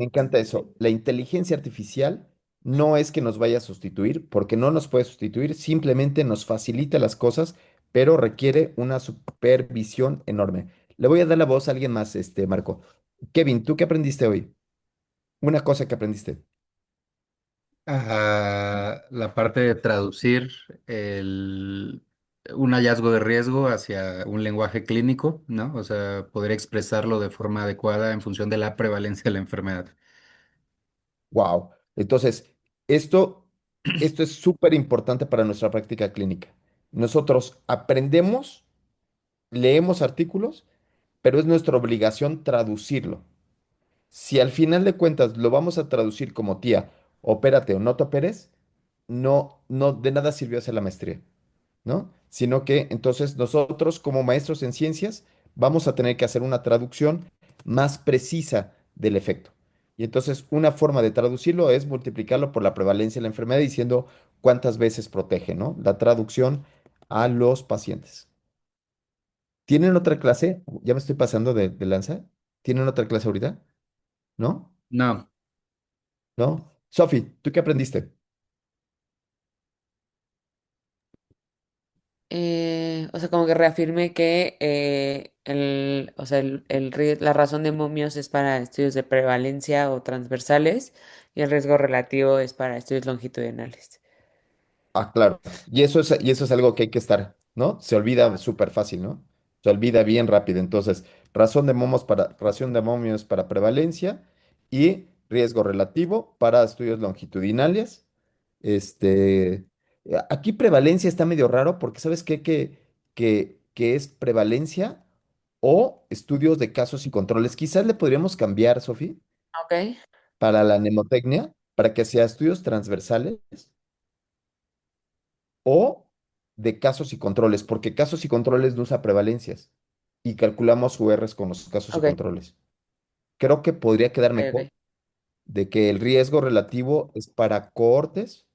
encanta eso. La inteligencia artificial no es que nos vaya a sustituir, porque no nos puede sustituir, simplemente nos facilita las cosas, pero requiere una supervisión enorme. Le voy a dar la voz a alguien más, Marco. Kevin, ¿tú qué aprendiste hoy? Una cosa que aprendiste. La parte de traducir un hallazgo de riesgo hacia un lenguaje clínico, ¿no? O sea, poder expresarlo de forma adecuada en función de la prevalencia de la enfermedad. Wow. Entonces, esto, esto es súper importante para nuestra práctica clínica. Nosotros aprendemos, leemos artículos, pero es nuestra obligación traducirlo. Si al final de cuentas lo vamos a traducir como tía, opérate o no te operes, no de nada sirvió hacer la maestría, ¿no? Sino que entonces nosotros como maestros en ciencias vamos a tener que hacer una traducción más precisa del efecto. Y entonces una forma de traducirlo es multiplicarlo por la prevalencia de la enfermedad diciendo cuántas veces protege, ¿no? La traducción a los pacientes. ¿Tienen otra clase? Ya me estoy pasando de lanza. ¿Tienen otra clase ahorita? ¿No? No, ¿No? Sofi, ¿tú qué aprendiste? O sea, como que reafirme que o sea, la razón de momios es para estudios de prevalencia o transversales y el riesgo relativo es para estudios longitudinales. Ah, claro. Y eso es algo que hay que estar, ¿no? Se olvida súper fácil, ¿no? Se olvida bien rápido. Entonces, razón de momios para prevalencia y riesgo relativo para estudios longitudinales. Este, aquí prevalencia está medio raro porque ¿sabes qué? Que es prevalencia o estudios de casos y controles. Quizás le podríamos cambiar, Sofi, Ok. para la mnemotecnia, para que sea estudios transversales o de casos y controles, porque casos y controles no usa prevalencias y calculamos URs con los casos y Ok, controles. Creo que podría quedar ok, mejor ok. de que el riesgo relativo es para cortes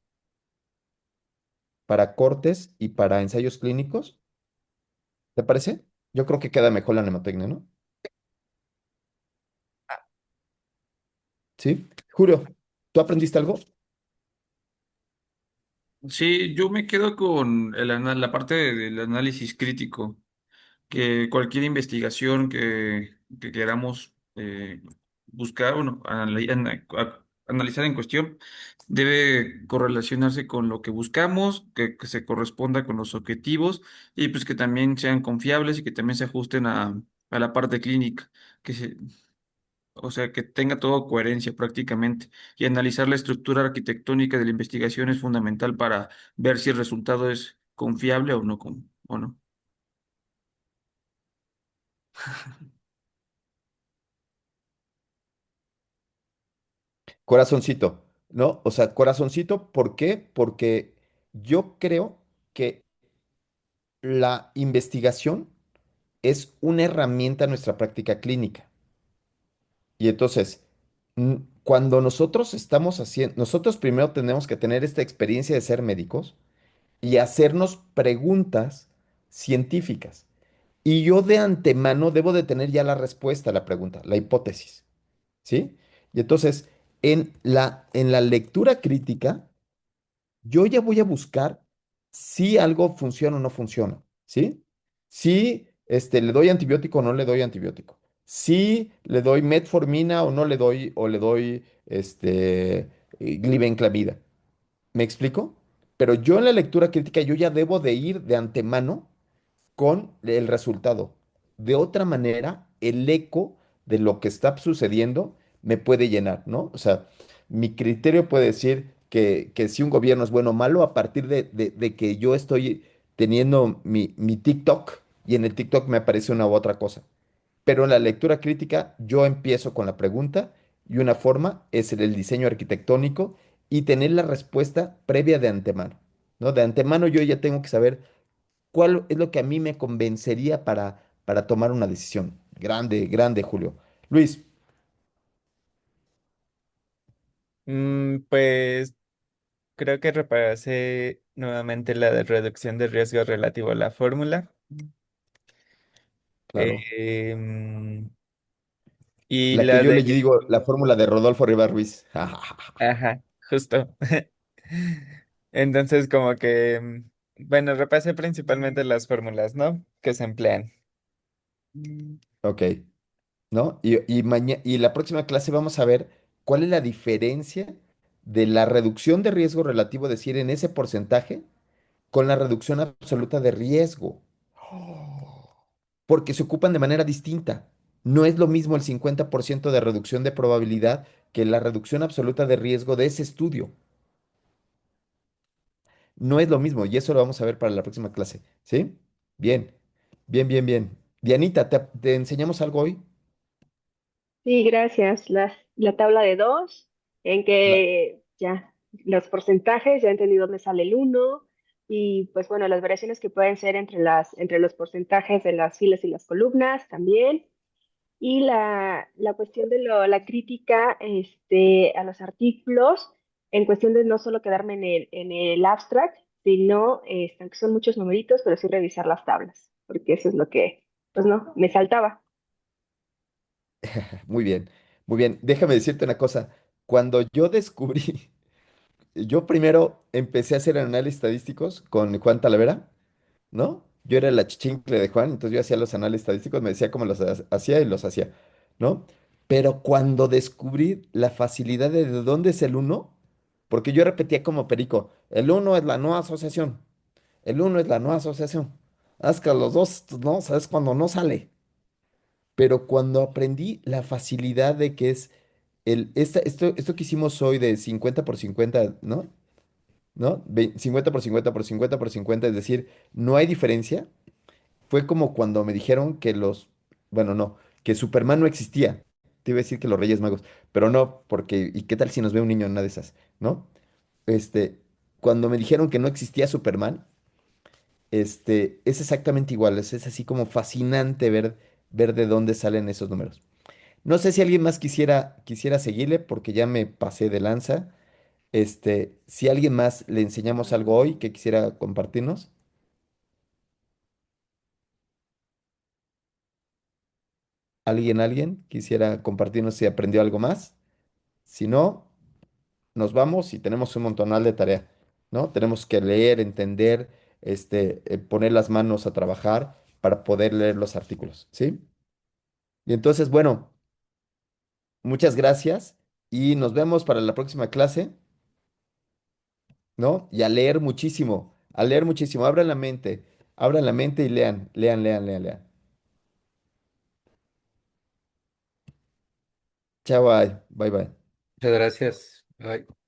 y para ensayos clínicos. ¿Te parece? Yo creo que queda mejor la mnemotecnia, ¿no? Sí. Julio, ¿tú aprendiste algo? Sí, yo me quedo con la parte del análisis crítico, que cualquier investigación que queramos buscar, bueno, analizar en cuestión, debe correlacionarse con lo que buscamos, que se corresponda con los objetivos y pues que también sean confiables y que también se ajusten a la parte clínica, que se, o sea, que tenga todo coherencia prácticamente. Y analizar la estructura arquitectónica de la investigación es fundamental para ver si el resultado es confiable o no. O no. Corazoncito, ¿no? O sea, corazoncito, ¿por qué? Porque yo creo que la investigación es una herramienta en nuestra práctica clínica. Y entonces, cuando nosotros estamos haciendo, nosotros primero tenemos que tener esta experiencia de ser médicos y hacernos preguntas científicas. Y yo de antemano debo de tener ya la respuesta a la pregunta, la hipótesis, ¿sí? Y entonces, en la lectura crítica, yo ya voy a buscar si algo funciona o no funciona, ¿sí? Si le doy antibiótico o no le doy antibiótico. si le doy metformina o no le doy, o le doy glibenclamida. ¿Me explico? Pero yo en la lectura crítica yo ya debo de ir de antemano con el resultado. De otra manera, el eco de lo que está sucediendo me puede llenar, ¿no? O sea, mi criterio puede decir que si un gobierno es bueno o malo a partir de que yo estoy teniendo mi TikTok y en el TikTok me aparece una u otra cosa. Pero en la lectura crítica yo empiezo con la pregunta y una forma es el diseño arquitectónico y tener la respuesta previa de antemano, ¿no? De antemano yo ya tengo que saber cuál es lo que a mí me convencería para tomar una decisión. Grande, grande, Julio. Luis, Pues creo que repasé nuevamente la de reducción de riesgo relativo a la fórmula. claro. Em, y La que la yo de... le digo la fórmula de Rodolfo Rivas Ruiz. Ajá, justo. Entonces, como que, bueno, repasé principalmente las fórmulas, ¿no? Que se emplean. Ok, ¿no? Y la próxima clase vamos a ver cuál es la diferencia de la reducción de riesgo relativo, es decir, en ese porcentaje, con la reducción absoluta de riesgo. Porque se ocupan de manera distinta. No es lo mismo el 50% de reducción de probabilidad que la reducción absoluta de riesgo de ese estudio. No es lo mismo y eso lo vamos a ver para la próxima clase. ¿Sí? Bien, bien, bien, bien. Dianita, ¿te enseñamos algo hoy? Sí, gracias. La tabla de dos, en La- que ya los porcentajes, ya entendí dónde sale el uno, y pues bueno, las variaciones que pueden ser entre los porcentajes de las filas y las columnas también. Y la cuestión de la crítica a los artículos, en cuestión de no solo quedarme en el abstract, sino, aunque son muchos numeritos, pero sí revisar las tablas, porque eso es lo que, pues no, me saltaba. Muy bien, muy bien. Déjame decirte una cosa. Cuando yo descubrí, yo primero empecé a hacer análisis estadísticos con Juan Talavera, ¿no? Yo era la chichincle de Juan, entonces yo hacía los análisis estadísticos, me decía cómo los hacía y los hacía, ¿no? Pero cuando descubrí la facilidad de dónde es el uno, porque yo repetía como perico, el uno es la no asociación, el uno es la no asociación. Haz que los dos, no, sabes cuando no sale. Pero cuando aprendí la facilidad de que es esto que hicimos hoy de 50 por 50, ¿no? ¿No? 50 por 50 por 50 por 50, es decir, no hay diferencia. Fue como cuando me dijeron que bueno, no, que Superman no existía. Te iba a decir que los Reyes Magos, pero no, porque, ¿y qué tal si nos ve un niño en una de esas? ¿No? Este, Cuando me dijeron que no existía Superman, es exactamente igual, es así como fascinante ver de dónde salen esos números. No sé si alguien más quisiera seguirle, porque ya me pasé de lanza. Si a alguien más le enseñamos algo hoy que quisiera compartirnos, alguien quisiera compartirnos si aprendió algo más. Si no, nos vamos y tenemos un montonal de tarea, ¿no? Tenemos que leer, entender, poner las manos a trabajar para poder leer los artículos, ¿sí? Y entonces, bueno, muchas gracias y nos vemos para la próxima clase, ¿no? Y a leer muchísimo, abran la mente y lean, lean, lean, lean, lean. Chao, bye, bye, bye. Muchas gracias. Bye.